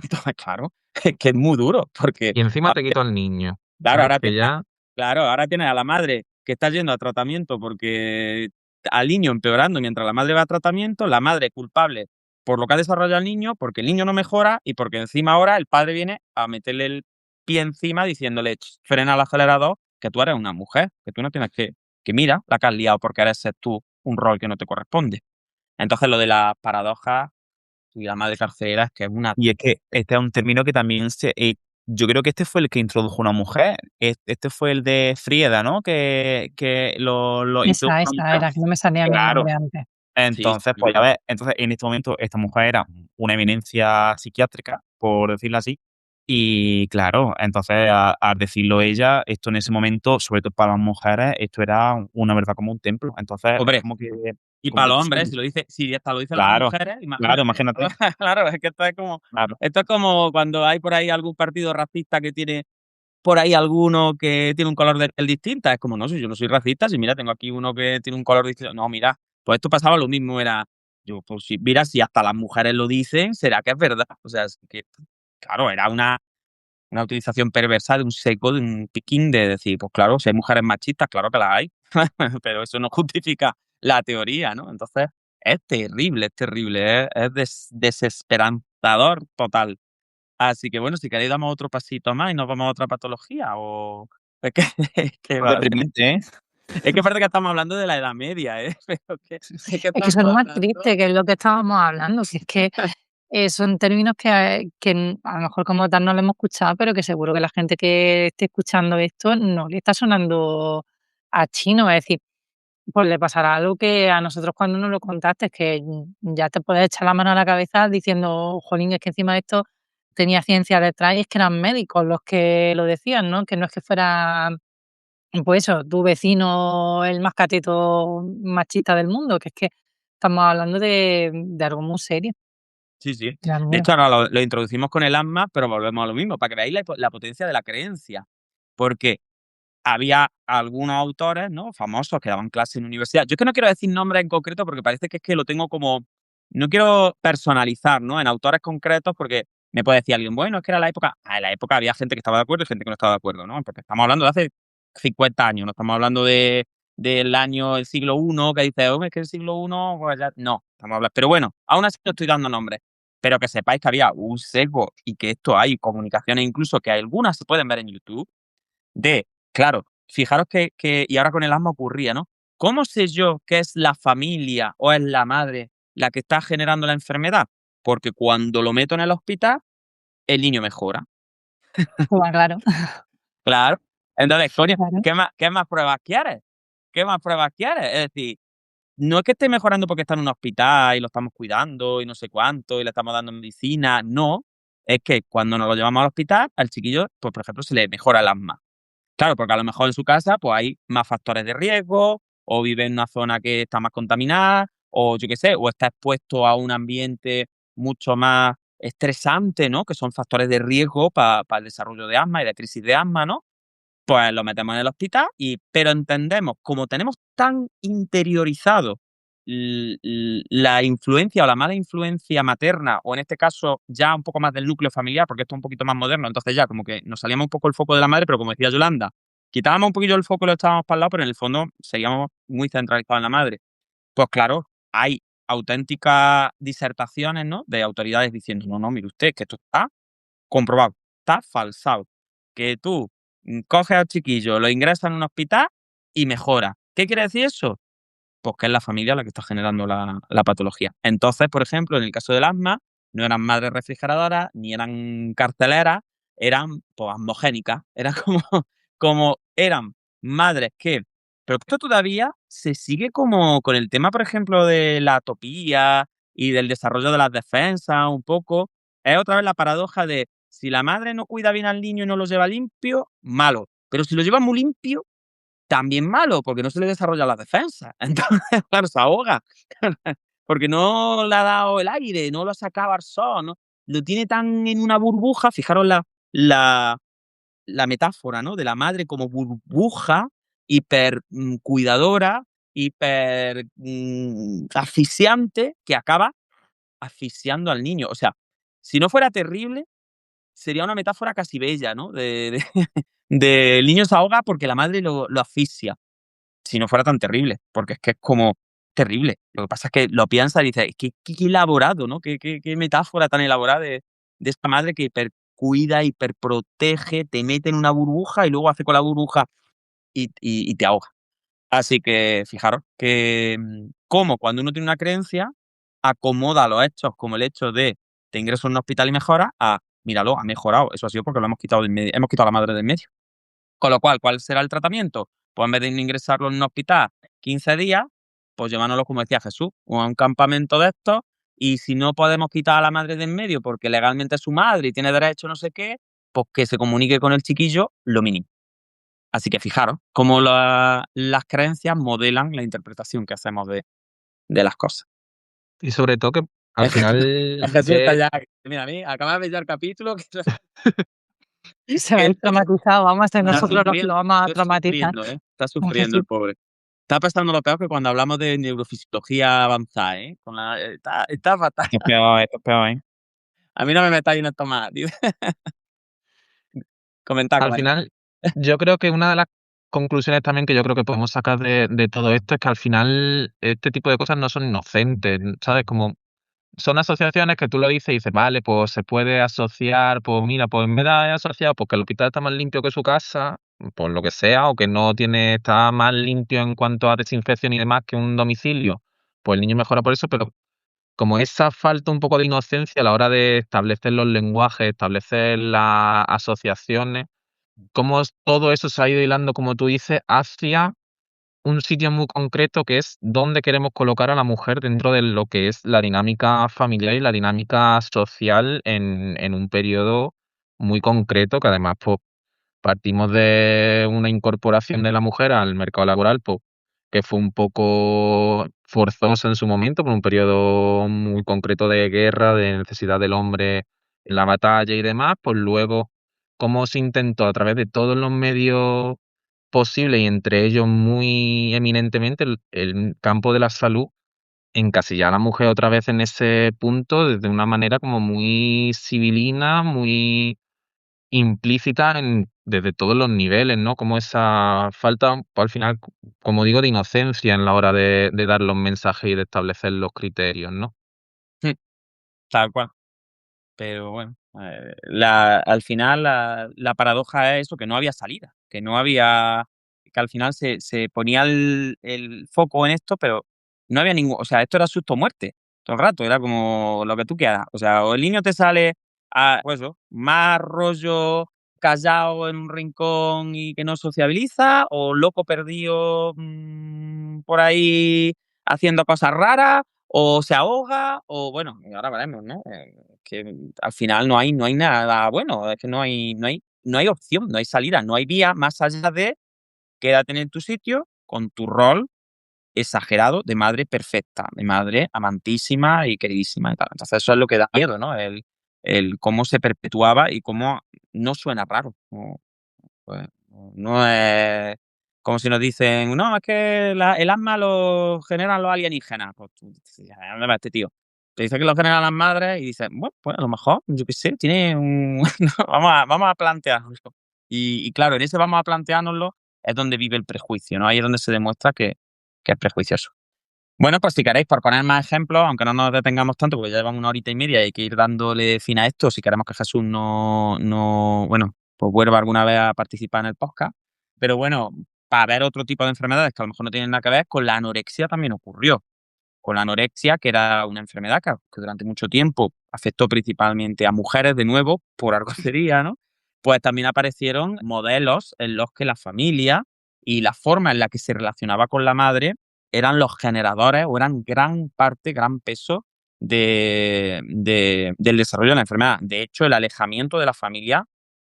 Entonces, claro, es que es muy duro, porque, Y encima te quito al niño, claro, ¿sabes? Que ya, claro, ahora tienes a la madre que está yendo a tratamiento porque al niño empeorando mientras la madre va a tratamiento, la madre culpable por lo que ha desarrollado el niño, porque el niño no mejora y porque encima ahora el padre viene a meterle el pie encima diciéndole, "Ch, frena el acelerador, que tú eres una mujer, que tú no tienes que mira la que has liado porque eres ser tú un rol que no te corresponde". Entonces lo de las paradojas y la madre carcelera es que es una... Y es que este es un término que también yo creo que este fue el que introdujo una mujer. Este fue el de Frieda, ¿no? Que lo introdujo una Esa mujer. era, que no me salía a mí el Claro. nombre antes. Sí, Entonces, pues ya ves, entonces en este momento esta mujer era una eminencia psiquiátrica, por decirlo así. Y claro, entonces al decirlo ella, esto en ese momento, sobre todo para las mujeres, esto era una verdad como un templo. Entonces, hombre, como que y como para que los esto hombres, si hasta lo dicen las claro, mujeres, claro, imagínate. imagínate. Claro, es que Claro. esto es como cuando hay por ahí algún partido racista que tiene por ahí alguno que tiene un color de piel distinta. Es como, no, si yo no soy racista, si mira, tengo aquí uno que tiene un color distinto. No, mira, pues esto pasaba lo mismo, era, yo, pues si, mira, si hasta las mujeres lo dicen, será que es verdad. O sea, es que, claro, era una utilización perversa de un seco, de un piquín de decir, pues claro, si hay mujeres machistas, claro que las hay, pero eso no justifica la teoría, ¿no? Entonces, es terrible, desesperanzador total. Así que bueno, si queréis damos otro pasito más y nos vamos a otra patología o... Es que, Deprimente, ¿eh? es que parece que estamos hablando de la Edad Media, ¿eh? Pero es que Es que estamos eso es lo más hablando... triste, que es lo que estábamos hablando, que es que son términos que a lo mejor como tal no lo hemos escuchado, pero que seguro que la gente que esté escuchando esto no le está sonando a chino. Es decir, pues le pasará algo que a nosotros cuando nos lo contaste, es que ya te puedes echar la mano a la cabeza diciendo, jolín, es que encima de esto tenía ciencia detrás y es que eran médicos los que lo decían, ¿no? Que no es que fuera, pues eso, tu vecino el más cateto machista del mundo, que es que estamos hablando de algo muy serio. Sí, sí. Da De miedo. hecho, ahora lo introducimos con el asma, pero volvemos a lo mismo, para que veáis la potencia de la creencia. Porque había algunos autores, ¿no? Famosos que daban clases en universidad. Yo es que no quiero decir nombres en concreto porque parece que es que lo tengo como... No quiero personalizar, ¿no? En autores concretos porque me puede decir alguien, bueno, es que era la época... en la época había gente que estaba de acuerdo y gente que no estaba de acuerdo, ¿no? Porque estamos hablando de hace 50 años, no estamos hablando del año, el siglo I, que dice, hombre, es que el siglo I, pues ya... No, estamos hablando... Pero bueno, aún así no estoy dando nombres. Pero que sepáis que había un sesgo y que esto hay comunicaciones incluso que algunas se pueden ver en YouTube claro, fijaros y ahora con el asma ocurría, ¿no? ¿Cómo sé yo que es la familia o es la madre la que está generando la enfermedad? Porque cuando lo meto en el hospital, el niño mejora. Pues claro, Claro. Entonces, coño, claro. ¿qué más pruebas quieres? ¿Qué más pruebas quieres? Es decir, no es que esté mejorando porque está en un hospital y lo estamos cuidando y no sé cuánto y le estamos dando medicina, no. Es que cuando nos lo llevamos al hospital, al chiquillo, pues por ejemplo, se le mejora el asma. Claro, porque a lo mejor en su casa pues hay más factores de riesgo, o vive en una zona que está más contaminada, o yo qué sé, o está expuesto a un ambiente mucho más estresante, ¿no? Que son factores de riesgo para el desarrollo de asma y de crisis de asma, ¿no? Pues lo metemos en el hospital pero entendemos, como tenemos tan interiorizado la influencia o la mala influencia materna, o en este caso ya un poco más del núcleo familiar, porque esto es un poquito más moderno, entonces ya como que nos salíamos un poco el foco de la madre, pero como decía Yolanda, quitábamos un poquillo el foco y lo echábamos para el lado, pero en el fondo seguíamos muy centralizados en la madre. Pues claro, hay auténticas disertaciones, ¿no?, de autoridades diciendo, no, mire usted, que esto está comprobado, está falsado, que tú coges al chiquillo, lo ingresas en un hospital y mejora. ¿Qué quiere decir eso? Pues que es la familia la que está generando la patología. Entonces, por ejemplo, en el caso del asma, no eran madres refrigeradoras, ni eran carceleras, eran pues asmogénicas. Eran como eran madres que. Pero esto todavía se sigue como con el tema, por ejemplo, de la atopía y del desarrollo de las defensas, un poco. Es otra vez la paradoja de si la madre no cuida bien al niño y no lo lleva limpio, malo. Pero si lo lleva muy limpio, también malo, porque no se le desarrolla la defensa. Entonces, claro, se ahoga, porque no le ha dado el aire, no lo ha sacado al sol, ¿no? Lo tiene tan en una burbuja, fijaros la, la metáfora, ¿no?, de la madre como burbuja, hiper cuidadora, hiper asfixiante, que acaba asfixiando al niño. O sea, si no fuera terrible, sería una metáfora casi bella, ¿no? De el niño se ahoga porque la madre lo asfixia. Si no fuera tan terrible, porque es que es como terrible. Lo que pasa es que lo piensas y dices, qué elaborado, ¿no? Qué metáfora tan elaborada de esta madre que hipercuida, hiperprotege, te mete en una burbuja y luego hace con la burbuja y te ahoga. Así que fijaros que como cuando uno tiene una creencia, acomoda los hechos como el hecho de te ingreso en un hospital y mejora a míralo, ha mejorado. Eso ha sido porque lo hemos quitado hemos quitado a la madre del medio. Con lo cual, ¿cuál será el tratamiento? Pues en vez de ingresarlo en un hospital 15 días, pues llevárnoslo, como decía Jesús, a un campamento de estos, y si no podemos quitar a la madre de en medio porque legalmente es su madre y tiene derecho no sé qué, pues que se comunique con el chiquillo lo mínimo. Así que fijaros cómo las creencias modelan la interpretación que hacemos de las cosas. Y sobre todo que al final Jesús está ya, mira, a mí acaba de ver ya el capítulo que Se ve traumatizado, vamos a ser está nosotros los que sufriendo, lo vamos a está traumatizar. sufriendo, está sufriendo el pobre. Está pasando lo peor que cuando hablamos de neurofisiología avanzada, ¿eh? Está fatal. Esto es peor, ¿eh? A mí no me metáis en esto más, tío. Comentad. Al final, yo creo que una de las conclusiones también que yo creo que podemos sacar de todo esto es que al final este tipo de cosas no son inocentes, ¿sabes? Como son asociaciones que tú lo dices y dices, vale, pues se puede asociar, pues mira, pues en vez de asociado porque el hospital está más limpio que su casa, por lo que sea, o que no está más limpio en cuanto a desinfección y demás que un domicilio, pues el niño mejora por eso, pero como esa falta un poco de inocencia a la hora de establecer los lenguajes, establecer las asociaciones, cómo todo eso se ha ido hilando, como tú dices, hacia un sitio muy concreto que es dónde queremos colocar a la mujer dentro de lo que es la dinámica familiar y la dinámica social en un periodo muy concreto, que además pues, partimos de una incorporación de la mujer al mercado laboral, pues, que fue un poco forzosa en su momento, por un periodo muy concreto de guerra, de necesidad del hombre en la batalla y demás, pues luego cómo se intentó a través de todos los medios posibles y entre ellos muy eminentemente el campo de la salud, encasillar a la mujer otra vez en ese punto de una manera como muy civilina, muy implícita desde todos los niveles, ¿no? Como esa falta, pues, al final, como digo, de inocencia en la hora de dar los mensajes y de establecer los criterios, ¿no? Tal cual. Pero bueno, al final la paradoja es eso, que no había salida, que no había, que al final se ponía el foco en esto, pero no había ningún, o sea, esto era susto o muerte, todo el rato, era como lo que tú quieras. O sea, o el niño te sale pues eso, más rollo callado en un rincón y que no sociabiliza, o loco perdido por ahí haciendo cosas raras, o se ahoga, o bueno, y ahora veremos, ¿no? Que al final no hay nada bueno, es que no hay opción, no hay salida, no hay vía más allá de quédate en tu sitio con tu rol exagerado de madre perfecta, de madre amantísima y queridísima y tal. Entonces eso es lo que da miedo, ¿no? El cómo se perpetuaba y cómo no suena raro. No, pues, no es Como si nos dicen, no, es que el asma lo generan los alienígenas. Pues tú dices, ¿a dónde va este tío? Te dice que lo generan las madres y dices, bueno, pues a lo mejor, yo qué sé, tiene un... no, vamos a planteárnoslo. Y claro, en ese vamos a planteárnoslo es donde vive el prejuicio, ¿no? Ahí es donde se demuestra que es prejuicioso. Bueno, pues si queréis, por poner más ejemplos, aunque no nos detengamos tanto, porque ya llevan 1 horita y media y hay que ir dándole fin a esto, si queremos que Jesús bueno, pues vuelva alguna vez a participar en el podcast. Pero bueno, para ver otro tipo de enfermedades que a lo mejor no tienen nada que ver, con la anorexia también ocurrió. Con la anorexia, que era una enfermedad que durante mucho tiempo afectó principalmente a mujeres, de nuevo, por algo sería, ¿no? Pues también aparecieron modelos en los que la familia y la forma en la que se relacionaba con la madre eran los generadores o eran gran parte, gran peso del desarrollo de la enfermedad. De hecho, el alejamiento de la familia,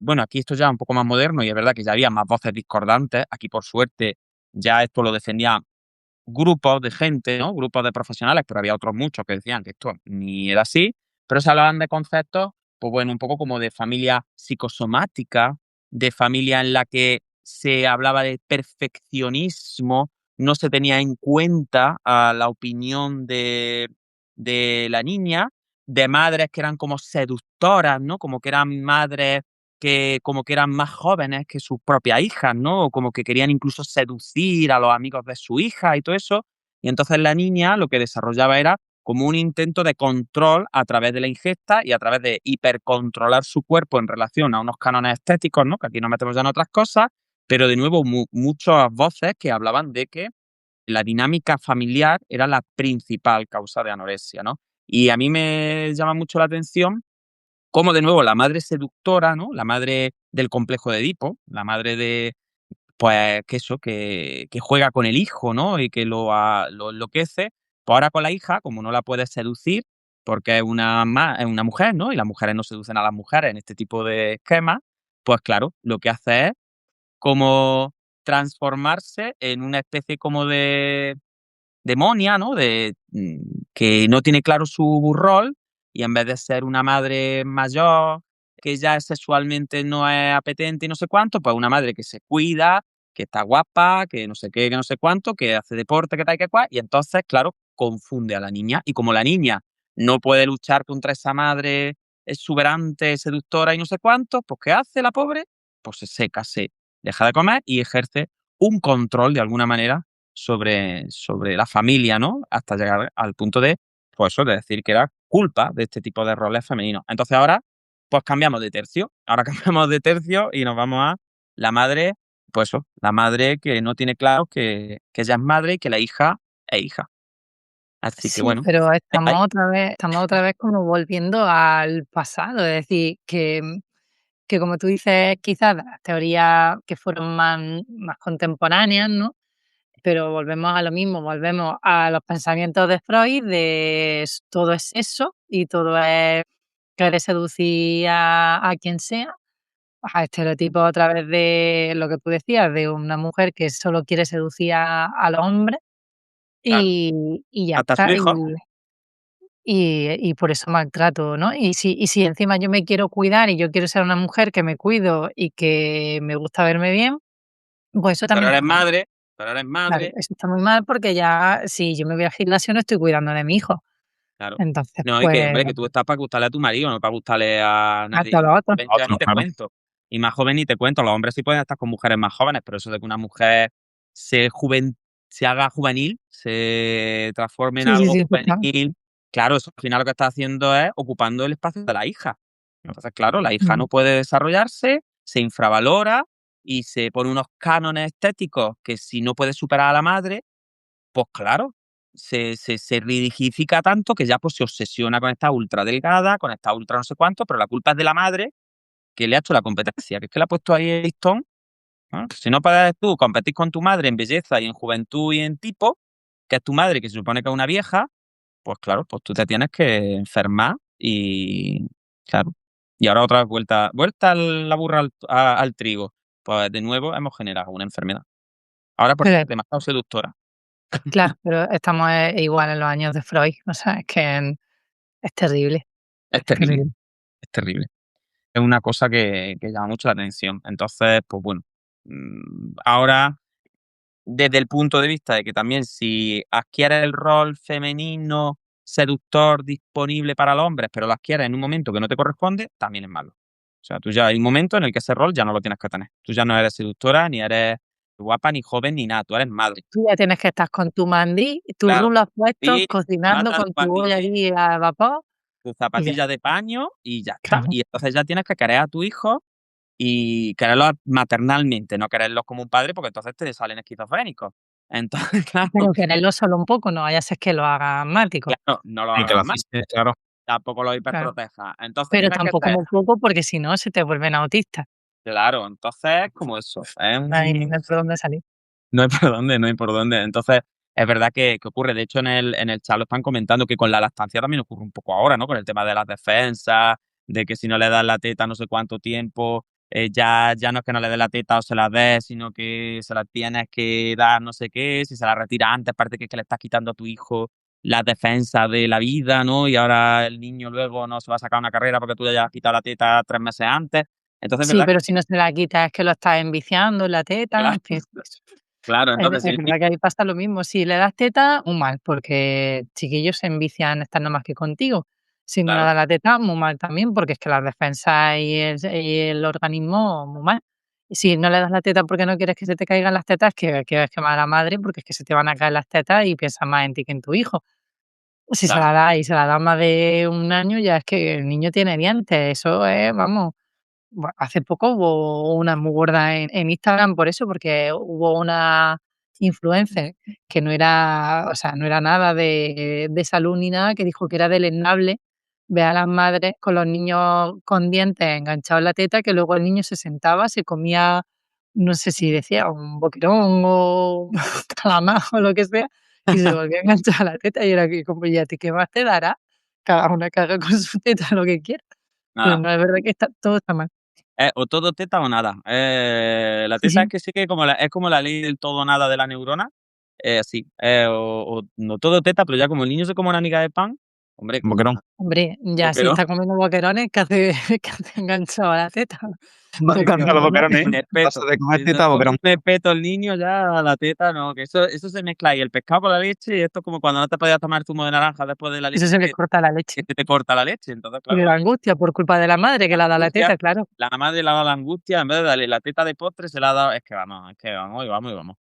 bueno, aquí esto ya es un poco más moderno y es verdad que ya había más voces discordantes. Aquí, por suerte, ya esto lo defendía grupos de gente, ¿no? Grupos de profesionales, pero había otros muchos que decían que esto ni era así, pero se hablaban de conceptos, pues bueno, un poco como de familia psicosomática, de familia en la que se hablaba de perfeccionismo, no se tenía en cuenta la opinión de la niña, de madres que eran como seductoras, ¿no? Como que eran madres que como que eran más jóvenes que sus propias hijas, ¿no? O como que querían incluso seducir a los amigos de su hija y todo eso. Y entonces la niña lo que desarrollaba era como un intento de control a través de la ingesta y a través de hipercontrolar su cuerpo en relación a unos cánones estéticos, ¿no? Que aquí nos metemos ya en otras cosas, pero de nuevo muchas voces que hablaban de que la dinámica familiar era la principal causa de anorexia, ¿no? Y a mí me llama mucho la atención como de nuevo la madre seductora, ¿no? La madre del complejo de Edipo, la madre de, pues, que eso, que juega con el hijo, ¿no? Y que lo enloquece. Pues ahora con la hija, como no la puede seducir, porque es una mujer, ¿no? Y las mujeres no seducen a las mujeres en este tipo de esquemas, pues claro, lo que hace es como transformarse en una especie como de demonia, ¿no? Que no tiene claro su rol y en vez de ser una madre mayor que ya sexualmente no es apetente y no sé cuánto, pues una madre que se cuida, que está guapa, que no sé qué, que no sé cuánto, que hace deporte, que tal, que cual, y entonces, claro, confunde a la niña. Y como la niña no puede luchar contra esa madre exuberante, seductora y no sé cuánto, pues ¿qué hace la pobre? Pues se seca, se deja de comer y ejerce un control de alguna manera sobre la familia, ¿no? Hasta llegar al punto de, pues eso, de decir que era culpa de este tipo de roles femeninos. Entonces ahora, pues cambiamos de tercio. Ahora cambiamos de tercio y nos vamos a la madre, pues eso, la madre que no tiene claro que ella es madre y que la hija es hija. Así que Sí, bueno, pero ahí, estamos otra vez como volviendo al pasado, es decir, que como tú dices, quizás las teorías que fueron más contemporáneas, ¿no? Pero volvemos a lo mismo, volvemos a los pensamientos de Freud de todo es eso y todo es querer seducir a quien sea, a estereotipos a través de lo que tú decías, de una mujer que solo quiere seducir a los hombres claro, y ya hasta su está. hijo, Y por eso maltrato, ¿no? Y si encima yo me quiero cuidar y yo quiero ser una mujer que me cuido y que me gusta verme bien, pues eso pero también eres está mal. madre, pero eres Claro, madre, eso está muy mal porque ya si yo me voy al gimnasio no estoy cuidando de mi hijo. claro. Entonces, No, y que, pues, hombre, que tú estás para gustarle a tu marido, no para gustarle a a nadie. todos los otros. Joven ya ni Otro, te claro. cuento. Y más joven ni te cuento. Los hombres sí pueden estar con mujeres más jóvenes, pero eso de que una mujer se, se haga juvenil, se transforme en Sí, sí, algo sí, justa juvenil, claro, eso al final lo que está haciendo es ocupando el espacio de la hija. Entonces, claro, la hija mm. no puede desarrollarse, se infravalora y se pone unos cánones estéticos que si no puede superar a la madre, pues claro, se rigidifica tanto que ya, pues, se obsesiona con esta ultra delgada, con esta ultra no sé cuánto, pero la culpa es de la madre que le ha hecho la competencia, que es que le ha puesto ahí el listón, ¿no? Si no puedes tú competir con tu madre en belleza y en juventud y en tipo, que es tu madre, que se supone que es una vieja, pues claro, pues tú te tienes que enfermar y claro. Y ahora otra vez vuelta la burra al trigo. Pues de nuevo hemos generado una enfermedad. Ahora por Pero demasiado seductora. claro, pero estamos, igual en los años de Freud, o sea, es que es terrible, Es es terrible, terrible. es terrible. Es una cosa que llama mucho la atención. Entonces, pues bueno, ahora desde el punto de vista de que también si adquieres el rol femenino, seductor, disponible para los hombres, pero lo adquieres en un momento que no te corresponde, también es malo. O sea, tú ya hay un momento en el que ese rol ya no lo tienes que tener. Tú ya no eres seductora, ni eres guapa, ni joven, ni nada. Tú eres madre. Tú ya tienes que estar con tu mandí, tus Claro. rulos puestos, Y cocinando bata con tu olla zapatilla, allí a vapor. tu zapatilla de paño y ya está. Claro. Y entonces ya tienes que querer a tu hijo y quererlo maternalmente, no quererlos como un padre, porque entonces te salen esquizofrénicos. Entonces, claro, Pero quererlo solo un poco, no vaya a ser que lo haga mático. claro, no lo Y que lo hagas más, asiste, claro. tampoco lo Claro. hiperprotejas. Entonces Pero tienes que tampoco ser, muy poco, porque si no se te vuelven autistas. claro, entonces como eso. Ahí no hay por dónde salir. No hay por dónde, no hay por dónde. Entonces, es verdad que ocurre. De hecho, en el chat lo están comentando que con la lactancia también ocurre un poco ahora, ¿no? Con el tema de las defensas, de que si no le das la teta no sé cuánto tiempo, ya no es que no le des la teta o se la des, sino que se la tienes que dar no sé qué. Si se la retira antes, parece que es que le estás quitando a tu hijo las defensas de la vida, ¿no? Y ahora el niño luego no se va a sacar una carrera porque tú le hayas quitado la teta 3 meses antes. Entonces, es Sí, verdad pero si no se la quitas es que lo estás enviciando en la teta, claro, en fin. claro, Es entonces es verdad que ahí pasa lo mismo. Si le das teta, muy mal, porque chiquillos se envician estando más que contigo. Si no le claro, das la teta, muy mal también, porque es que las defensas y el organismo, muy mal. Y si no le das la teta porque no quieres que se te caigan las tetas, que es que mala madre, porque es que se te van a caer las tetas y piensas más en ti que en tu hijo. Si se claro. la da y se la da más de un año, ya es que el niño tiene dientes. Eso es, vamos. Hace poco hubo una muy gorda en Instagram por eso, porque hubo una influencer que no era, o sea, no era nada de salud ni nada, que dijo que era deleznable ver a las madres con los niños con dientes enganchados en la teta, que luego el niño se sentaba, se comía, no sé si decía un boquerón o un calamar o lo que sea, y se volvía a enganchar a la teta, y era que como: "¿Y a ti qué más te dará? Cada una que haga con su teta lo que quiera". Pero Nada. no, es verdad que todo está mal. O todo teta o nada. La Sí, teta es sí. que sí que es como la ley del todo o nada de la neurona. Sí. O no todo teta, pero ya como el niño se come una miga de pan, hombre, como Boquerón. Hombre, ya si boquerón. está comiendo boquerones, ¿qué hace qué hace enganchado a la teta? Me Porque encantan los no, no. boquerones, Un ¿eh? espeto. Paso de comer Si se teta a come boquerón. un espeto el niño, ya la teta no, que eso se mezcla ahí, el pescado con la leche, y esto es como cuando no te podías tomar zumo de naranja después de la leche, Eso se le que corta la leche. se te corta la leche. Entonces, Y le claro, da angustia por culpa de la madre que la le ha dado la angustia, teta, claro. la madre le ha dado la angustia, en vez de darle la teta de postre, se la ha dado. Es que vamos y vamos y vamos.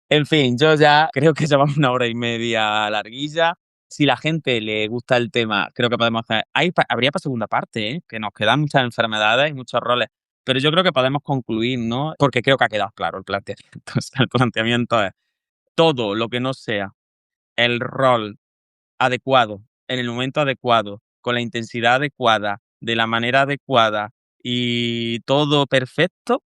En fin, yo ya creo que llevamos 1 hora y media larguilla. Si la gente le gusta el tema, creo que podemos hacer. Habría para segunda parte, ¿eh? Que nos quedan muchas enfermedades y muchos roles. Pero yo creo que podemos concluir, ¿no? Porque creo que ha quedado claro el planteamiento. O sea, el planteamiento es todo lo que no sea el rol adecuado, en el momento adecuado, con la intensidad adecuada, de la manera adecuada y todo perfecto,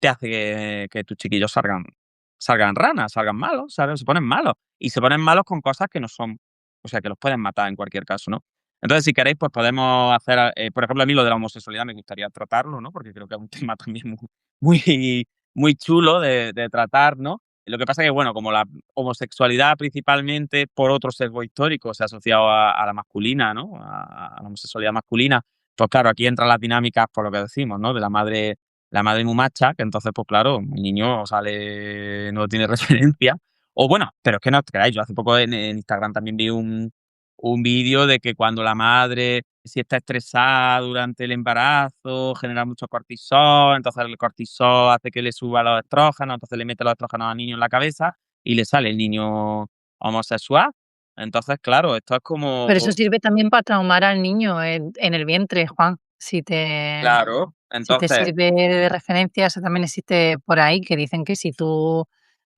te hace que tus chiquillos salgan ranas, salgan malos, ¿sabes? Se ponen malos. Y se ponen malos con cosas que no son. O sea, que los pueden matar en cualquier caso, ¿no? Entonces, si queréis, pues podemos hacer, por ejemplo, a mí lo de la homosexualidad me gustaría tratarlo, ¿no? Porque creo que es un tema también muy, muy chulo de tratar, ¿no? Lo que pasa es que, bueno, como la homosexualidad principalmente por otro sesgo histórico se ha asociado a la masculina, ¿no? A la homosexualidad masculina, pues claro, aquí entran las dinámicas por lo que decimos, ¿no? De la madre muy macha, que entonces, pues claro, el niño sale, no tiene referencia. O bueno, pero es que no os creáis, yo hace poco en Instagram también vi un vídeo de que cuando la madre, si está estresada durante el embarazo, genera mucho cortisol, entonces el cortisol hace que le suba los estrógenos, entonces le mete los estrógenos al niño en la cabeza y le sale el niño homosexual. Entonces, claro, esto es como, Pero eso sirve también para traumar al niño en el vientre, Juan. claro, Si te entonces, sirve de referencia, eso también existe por ahí, que dicen que si tú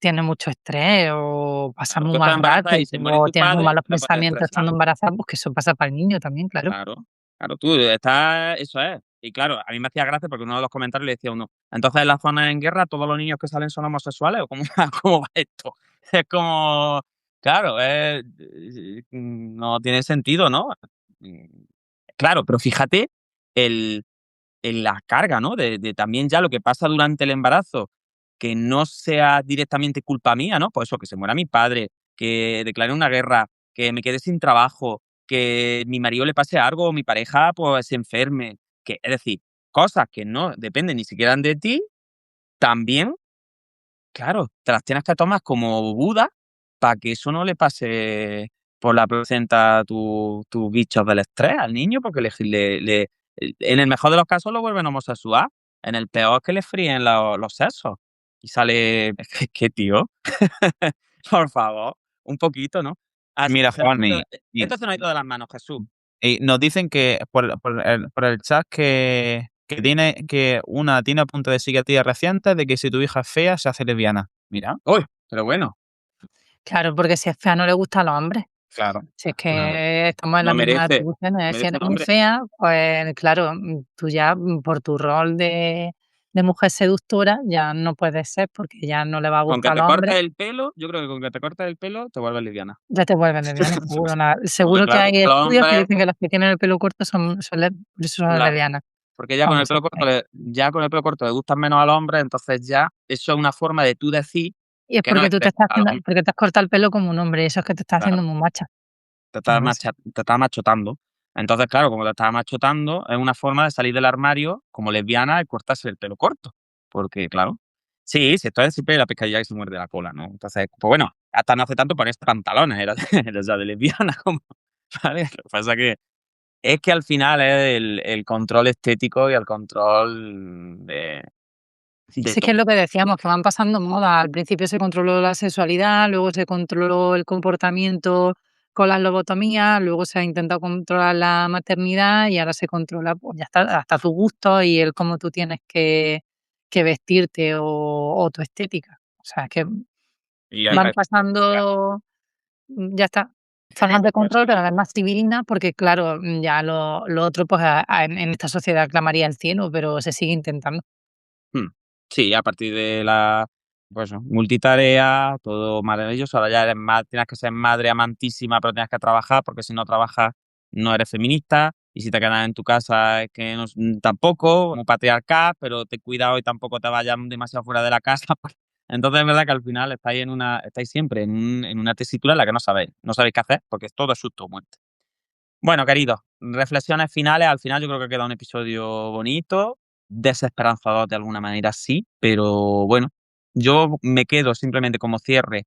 tienes mucho estrés o pasas claro, tú muy estás mal rato embarazada y se muere o tu tienes muy padre, malos te puedes pensamientos estresar. estando embarazada, pues que eso pasa para el niño también, claro. Claro, claro, tú estás, eso es. Y claro, a mí me hacía gracia porque uno de los comentarios le decía uno, entonces en las zonas en guerra todos los niños que salen son homosexuales, ¿o cómo, cómo va esto? Es como, claro, no tiene sentido, ¿no? Mm, Claro, pero fíjate el, en la carga, ¿no? De también ya lo que pasa durante el embarazo, que no sea directamente culpa mía, ¿no? Pues eso, que se muera mi padre, que declare una guerra, que me quede sin trabajo, que mi marido le pase algo o mi pareja pues se enferme, que es decir, cosas que no dependen ni siquiera de ti, también Claro, te las tienes que tomar como Buda para que eso no le pase por la placenta a tus bichos del estrés al niño, porque en el mejor de los casos lo vuelven homosexual, en el peor es que le fríen los sesos y ssale, es que tío, por favor, un poquito, ¿no? Así Mira, que Juan, esto se nos ha ido de las manos, Jesús. nos dicen que por el chat que una tiene apunte de psiquiatría reciente de que si tu hija es fea se hace lesbiana. Mira, Uy, pero bueno, Claro, porque si es fea no le gusta a los hombres. claro. Si es claro, que estamos en no las mismas merece, atribuciones, si merece eres un muy hombre. fea, pues claro, tú ya, por tu rol de mujer seductora ya no puedes ser, porque ya no le va a Con que gustar a te los hombres, cortes el pelo, yo creo que con que te cortes el pelo te vuelves lesbiana. ya te vuelven lesbiana, seguro. Porque Seguro que claro, hay los estudios que hombres, dicen que las que tienen el pelo corto por eso son claro, lesbianas, porque ya con el pelo corto, homosexuales. ya con el pelo corto le gustan menos a los hombres, entonces ya eso es una forma de tú decir Y es que no porque tú te eres estás al haciendo hombre, porque te has cortado el pelo como un hombre, y eso es que te estás haciendo claro, muy macha. te Por eso. estás machotando. Entonces, claro, como te estás machotando, es una forma de salir del armario como lesbiana y cortarse el pelo corto. Porque, claro, sí, si esto es siempre la pescadilla que se muerde la cola, ¿no? Entonces, pues bueno, hasta no hace tanto ponerse pantalones, era, era ya de lesbiana, como, ¿vale? Lo que pasa es que al final es el control estético y el control de Sí, es que es todo. lo que decíamos, que van pasando modas. Al principio se controló la sexualidad, luego se controló el comportamiento con las lobotomías, luego se ha intentado controlar la maternidad y ahora se controla, pues ya está, hasta tu gusto y el cómo tú tienes que vestirte o tu estética. O sea, es que Y hay van pasando, ya está, formas de control, pero además civilina, porque claro, ya lo otro, pues en esta sociedad clamaría el cielo, pero se sigue intentando. Mm. Sí, a partir de la pues eso, multitarea, todo maravilloso. Ahora ya tienes que ser madre amantísima, pero tienes que trabajar, porque si no trabajas no eres feminista. Y si te quedas en tu casa es que tampoco, como patriarcal, pero te cuida y tampoco te vayas demasiado fuera de la casa. Pues. Entonces es verdad que al final estáis siempre en una tesitura en la que no sabéis qué hacer, porque todo es susto o muerte. Bueno, queridos, reflexiones finales. Al final yo creo que queda un episodio bonito, desesperanzador de alguna manera, sí, pero bueno, yo me quedo simplemente como cierre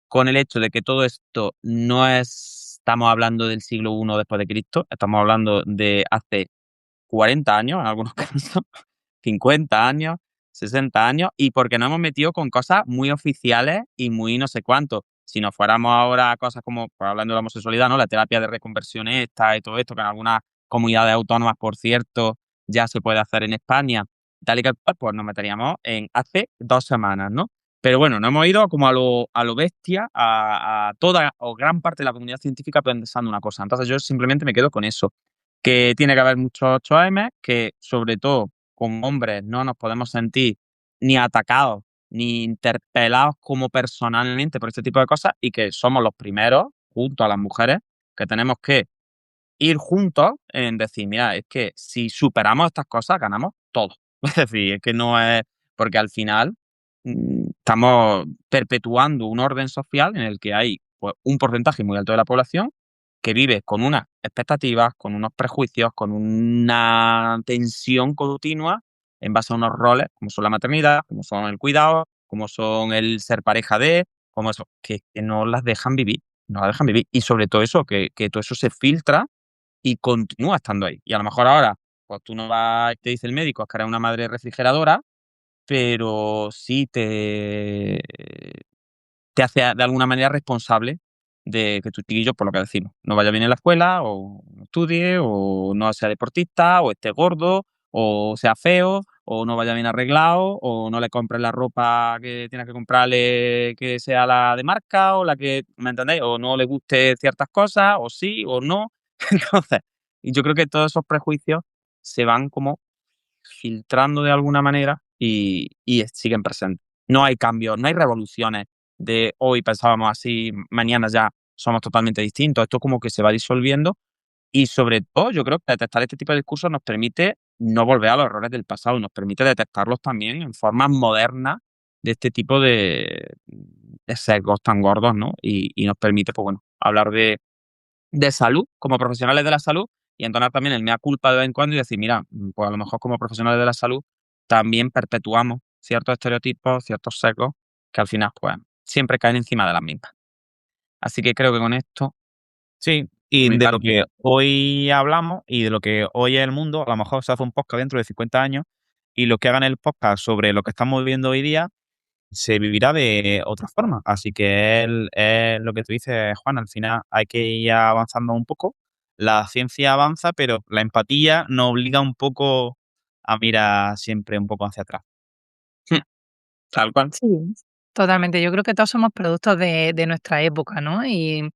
con el hecho de que todo esto no estamos hablando del siglo I después de Cristo, estamos hablando de hace 40 años en algunos casos, 50 años, 60 años, y porque nos hemos metido con cosas muy oficiales y muy no sé cuánto. Si nos fuéramos ahora a cosas como, pues hablando de la homosexualidad, ¿no? La terapia de reconversión esta y todo esto, que en algunas comunidades autónomas, por cierto, ya se puede hacer en España, tal y que cual, pues nos meteríamos en hace 2 semanas, ¿no? Pero bueno, nos hemos ido como a lo bestia, a toda o gran parte de la comunidad científica pensando una cosa. Entonces yo simplemente me quedo con eso, que tiene que haber muchos 8M, que sobre todo como hombres no nos podemos sentir ni atacados ni interpelados como personalmente por este tipo de cosas y que somos los primeros, junto a las mujeres, que tenemos que ir juntos en decir, mira, es que si superamos estas cosas, ganamos todo. Es decir, es que no es, porque al final estamos perpetuando un orden social en el que hay pues, un porcentaje muy alto de la población que vive con unas expectativas, con unos prejuicios, con una tensión continua en base a unos roles, como son la maternidad, como son el cuidado, como son el ser pareja de, como eso, que no las dejan vivir, no las dejan vivir. Y sobre todo eso, que todo eso se filtra y continúa estando ahí. Y a lo mejor ahora, pues tú no vas, te dice el médico, es que eres una madre refrigeradora, pero sí te hace de alguna manera responsable de que tu chiquillo, por lo que decimos, no vaya bien en la escuela, o no estudie, o no sea deportista, o esté gordo, o sea feo, o no vaya bien arreglado, o no le compres la ropa que tienes que comprarle que sea la de marca, o la que, ¿me entendéis? O no le guste ciertas cosas, o sí, o no. Entonces, y yo creo que todos esos prejuicios se van como filtrando de alguna manera y siguen presentes. No hay cambios, no hay revoluciones de hoy pensábamos así, mañana ya somos totalmente distintos. Esto como que se va disolviendo y sobre todo yo creo que detectar este tipo de discursos nos permite no volver a los errores del pasado y nos permite detectarlos también en formas modernas de este tipo de sesgos tan gordos, ¿no? Y nos permite, pues bueno, hablar de salud, como profesionales de la salud, y entonar también el mea culpa de vez en cuando y decir, mira, pues a lo mejor como profesionales de la salud también perpetuamos ciertos estereotipos, ciertos sesgos que al final, pues, siempre caen encima de las mismas. Así que creo que con esto, Sí, y muy de claro. lo que hoy hablamos y de lo que hoy es el mundo, a lo mejor se hace un podcast dentro de 50 años y los que hagan el podcast sobre lo que estamos viviendo hoy día se vivirá de otra forma. Así que es lo que tú dices, Juan, al final hay que ir avanzando un poco. La ciencia avanza, pero la empatía nos obliga un poco a mirar siempre un poco hacia atrás. Tal cual. Sí, totalmente. Yo creo que todos somos productos de nuestra época, ¿no? Y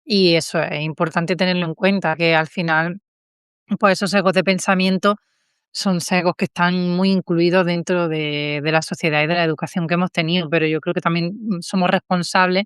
eso es importante tenerlo en cuenta, que al final, pues esos sesgos de pensamiento son sesgos que están muy incluidos dentro de la sociedad y de la educación que hemos tenido, pero yo creo que también somos responsables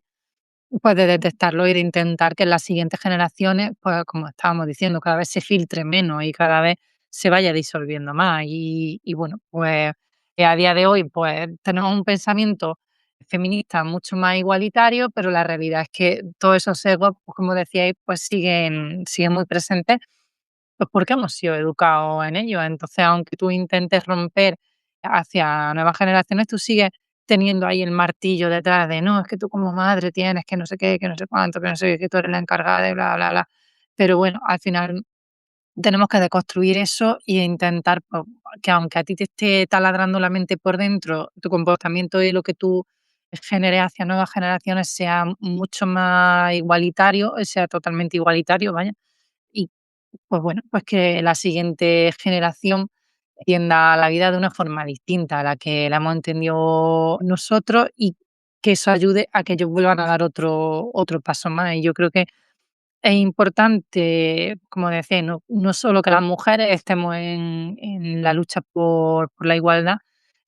pues de detectarlo y de intentar que en las siguientes generaciones, pues como estábamos diciendo, cada vez se filtre menos y cada vez se vaya disolviendo más. Y bueno, pues a día de hoy pues tenemos un pensamiento feminista mucho más igualitario, pero la realidad es que todos esos egos, pues como decíais, pues siguen muy presentes, pues porque hemos sido educados en ello. Entonces, aunque tú intentes romper hacia nuevas generaciones, tú sigues teniendo ahí el martillo detrás de, no, es que tú como madre tienes que no sé qué, que no sé cuánto, que no sé qué, que tú eres la encargada de bla, bla, bla. Pero bueno, al final tenemos que deconstruir eso e intentar pues, que aunque a ti te esté taladrando la mente por dentro, tu comportamiento y lo que tú generes hacia nuevas generaciones sea mucho más igualitario, sea totalmente igualitario, vaya. Y pues bueno, pues que la siguiente generación entienda la vida de una forma distinta a la que la hemos entendido nosotros y que eso ayude a que ellos vuelvan a dar otro paso más. Y yo creo que es importante, como decía, no solo que las mujeres estemos en la lucha por la igualdad,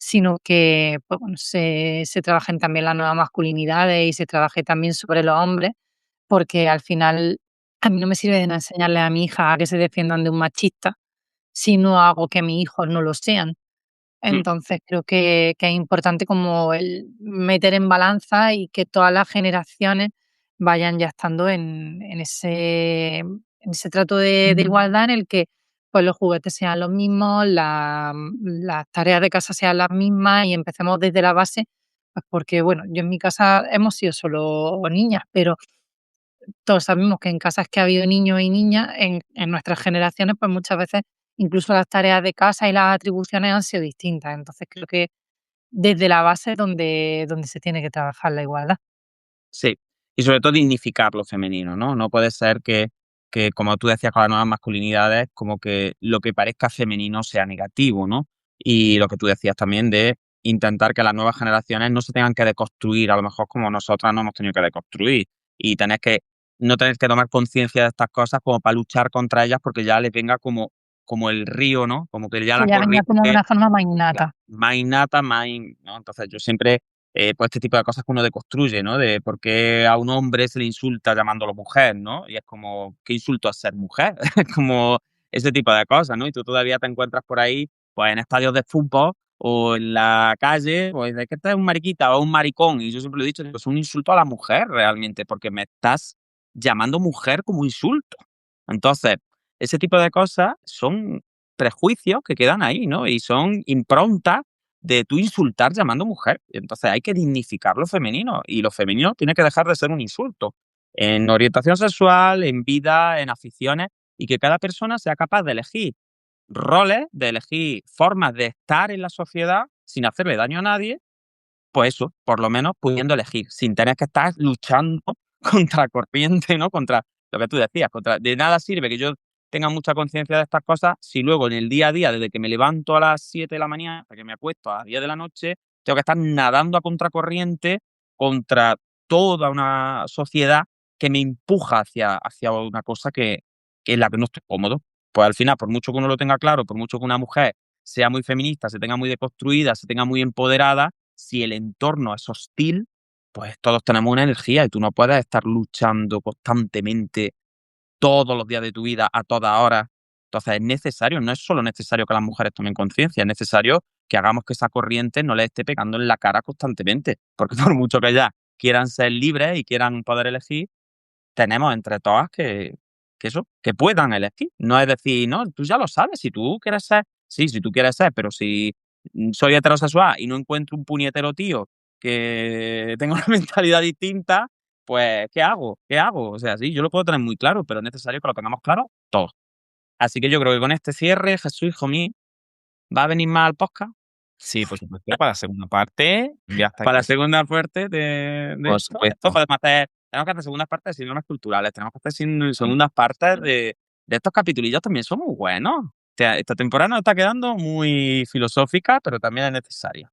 sino que pues bueno, se trabajen también las nuevas masculinidades y se trabaje también sobre los hombres, porque al final a mí no me sirve de nada enseñarle a mi hija a que se defiendan de un machista si no hago que mis hijos no lo sean. Mm. Entonces creo que es importante como el meter en balanza y que todas las generaciones vayan ya estando en ese trato de igualdad en el que pues los juguetes sean los mismos, las tareas de casa sean las mismas y empecemos desde la base, pues porque bueno, yo en mi casa hemos sido solo niñas, pero todos sabemos que en casas que ha habido niños y niñas, en nuestras generaciones, pues muchas veces incluso las tareas de casa y las atribuciones han sido distintas. Entonces creo que desde la base es donde se tiene que trabajar la igualdad. Sí, y sobre todo dignificar lo femenino, ¿no? No puede ser que, como tú decías con las nuevas masculinidades, como que lo que parezca femenino sea negativo, ¿no? Y lo que tú decías también de intentar que las nuevas generaciones no se tengan que deconstruir, a lo mejor como nosotras no hemos tenido que deconstruir, y no tener que tomar conciencia de estas cosas como para luchar contra ellas porque ya les venga como el río, ¿no? Como que ya Que la ya venga como de corriente una forma más innata. más innata, ¿no? Entonces yo siempre, pues este tipo de cosas que uno deconstruye, ¿no? De por qué a un hombre se le insulta llamándolo mujer, ¿no? Y es como, ¿qué insulto es ser mujer? Es como ese tipo de cosas, ¿no? Y tú todavía te encuentras por ahí, pues en estadios de fútbol o en la calle, pues de que este es un mariquita o un maricón. Y yo siempre lo he dicho, digo, es un insulto a la mujer realmente, porque me estás llamando mujer como insulto. Entonces, ese tipo de cosas son prejuicios que quedan ahí, ¿no? Y son improntas de tú insultar llamando mujer. Entonces hay que dignificar lo femenino y lo femenino tiene que dejar de ser un insulto en orientación sexual, en vida, en aficiones y que cada persona sea capaz de elegir roles, de elegir formas de estar en la sociedad sin hacerle daño a nadie, pues eso, por lo menos pudiendo elegir, sin tener que estar luchando contra corriente, ¿no? Contra lo que tú decías, de nada sirve que yo tenga mucha conciencia de estas cosas si luego en el día a día, desde que me levanto a las 7 de la mañana hasta que me acuesto a las 10 de la noche, tengo que estar nadando a contracorriente contra toda una sociedad que me empuja hacia una cosa que en la que no estoy cómodo. Pues al final, por mucho que uno lo tenga claro, por mucho que una mujer sea muy feminista, se tenga muy deconstruida, se tenga muy empoderada, si el entorno es hostil, pues todos tenemos una energía y tú no puedes estar luchando constantemente todos los días de tu vida, a toda hora. Entonces es necesario, no es solo necesario que las mujeres tomen conciencia, es necesario que hagamos que esa corriente no les esté pegando en la cara constantemente. Porque por mucho que ellas quieran ser libres y quieran poder elegir, tenemos entre todas que puedan elegir. No es decir, no, tú ya lo sabes, si tú quieres ser, sí, si tú quieres ser, pero si soy heterosexual y no encuentro un puñetero tío que tengo una mentalidad distinta, pues, ¿qué hago? ¿Qué hago? O sea, sí, yo lo puedo tener muy claro, pero es necesario que lo tengamos claro todos. Así que yo creo que con este cierre, Jesús, hijo mío, ¿va a venir más al podcast? Sí, por supuesto, para la segunda parte, ya está Para la aquí. segunda parte de Por esto. supuesto. Esto tenemos que hacer segundas partes de síndromes culturales, tenemos que hacer segundas partes de estos capitulillos, también son muy buenos. O sea, esta temporada nos está quedando muy filosófica, pero también es necesaria.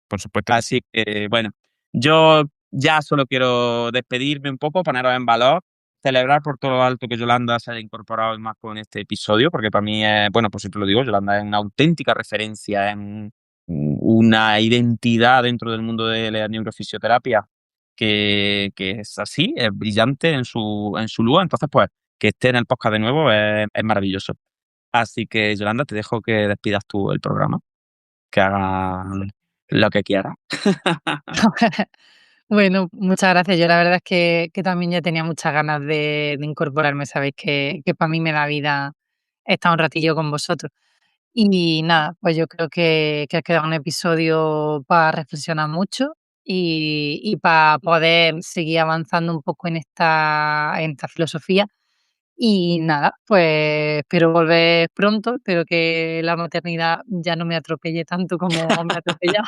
Por supuesto que sí. Así que, bueno, yo ya solo quiero despedirme un poco, poneros en valor, celebrar por todo lo alto que Yolanda se haya incorporado más con este episodio, porque para mí es, bueno, pues siempre lo digo, Yolanda es una auténtica referencia, en una identidad dentro del mundo de la neurofisioterapia que es así, es brillante en su lugar. Entonces, pues, que esté en el podcast de nuevo es maravilloso. Así que, Yolanda, te dejo que despidas tú el programa, que haga lo que quieras. Bueno, muchas gracias. Yo la verdad es que también ya tenía muchas ganas de incorporarme. Sabéis que para mí me da vida estar un ratillo con vosotros. Y nada, pues yo creo que ha quedado un episodio para reflexionar mucho y para poder seguir avanzando un poco en esta filosofía. Y nada, pues espero volver pronto, espero que la maternidad ya no me atropelle tanto como me ha atropellado,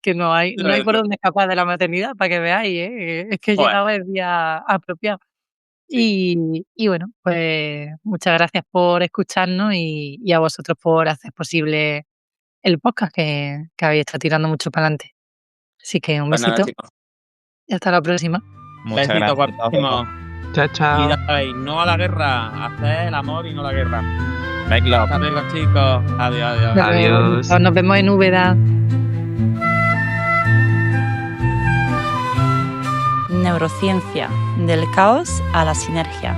que no hay por dónde escapar de la maternidad, para que veáis, ¿eh? Es que Joder. llegaba el día apropiado. Y bueno, pues muchas gracias por escucharnos y a vosotros por hacer posible el podcast que habéis estado tirando mucho para adelante. Así que un Pues nada, besito chicos. y hasta la próxima. Muchas Besito, gracias. guapísimo. Chao, Y chao. ya sabéis, no a la guerra, hacer el amor y no la guerra. Make love. Hasta luego, chicos. Adiós, adiós. Adiós. Nos vemos en Úbeda. Neurociencia, del caos a la sinergia.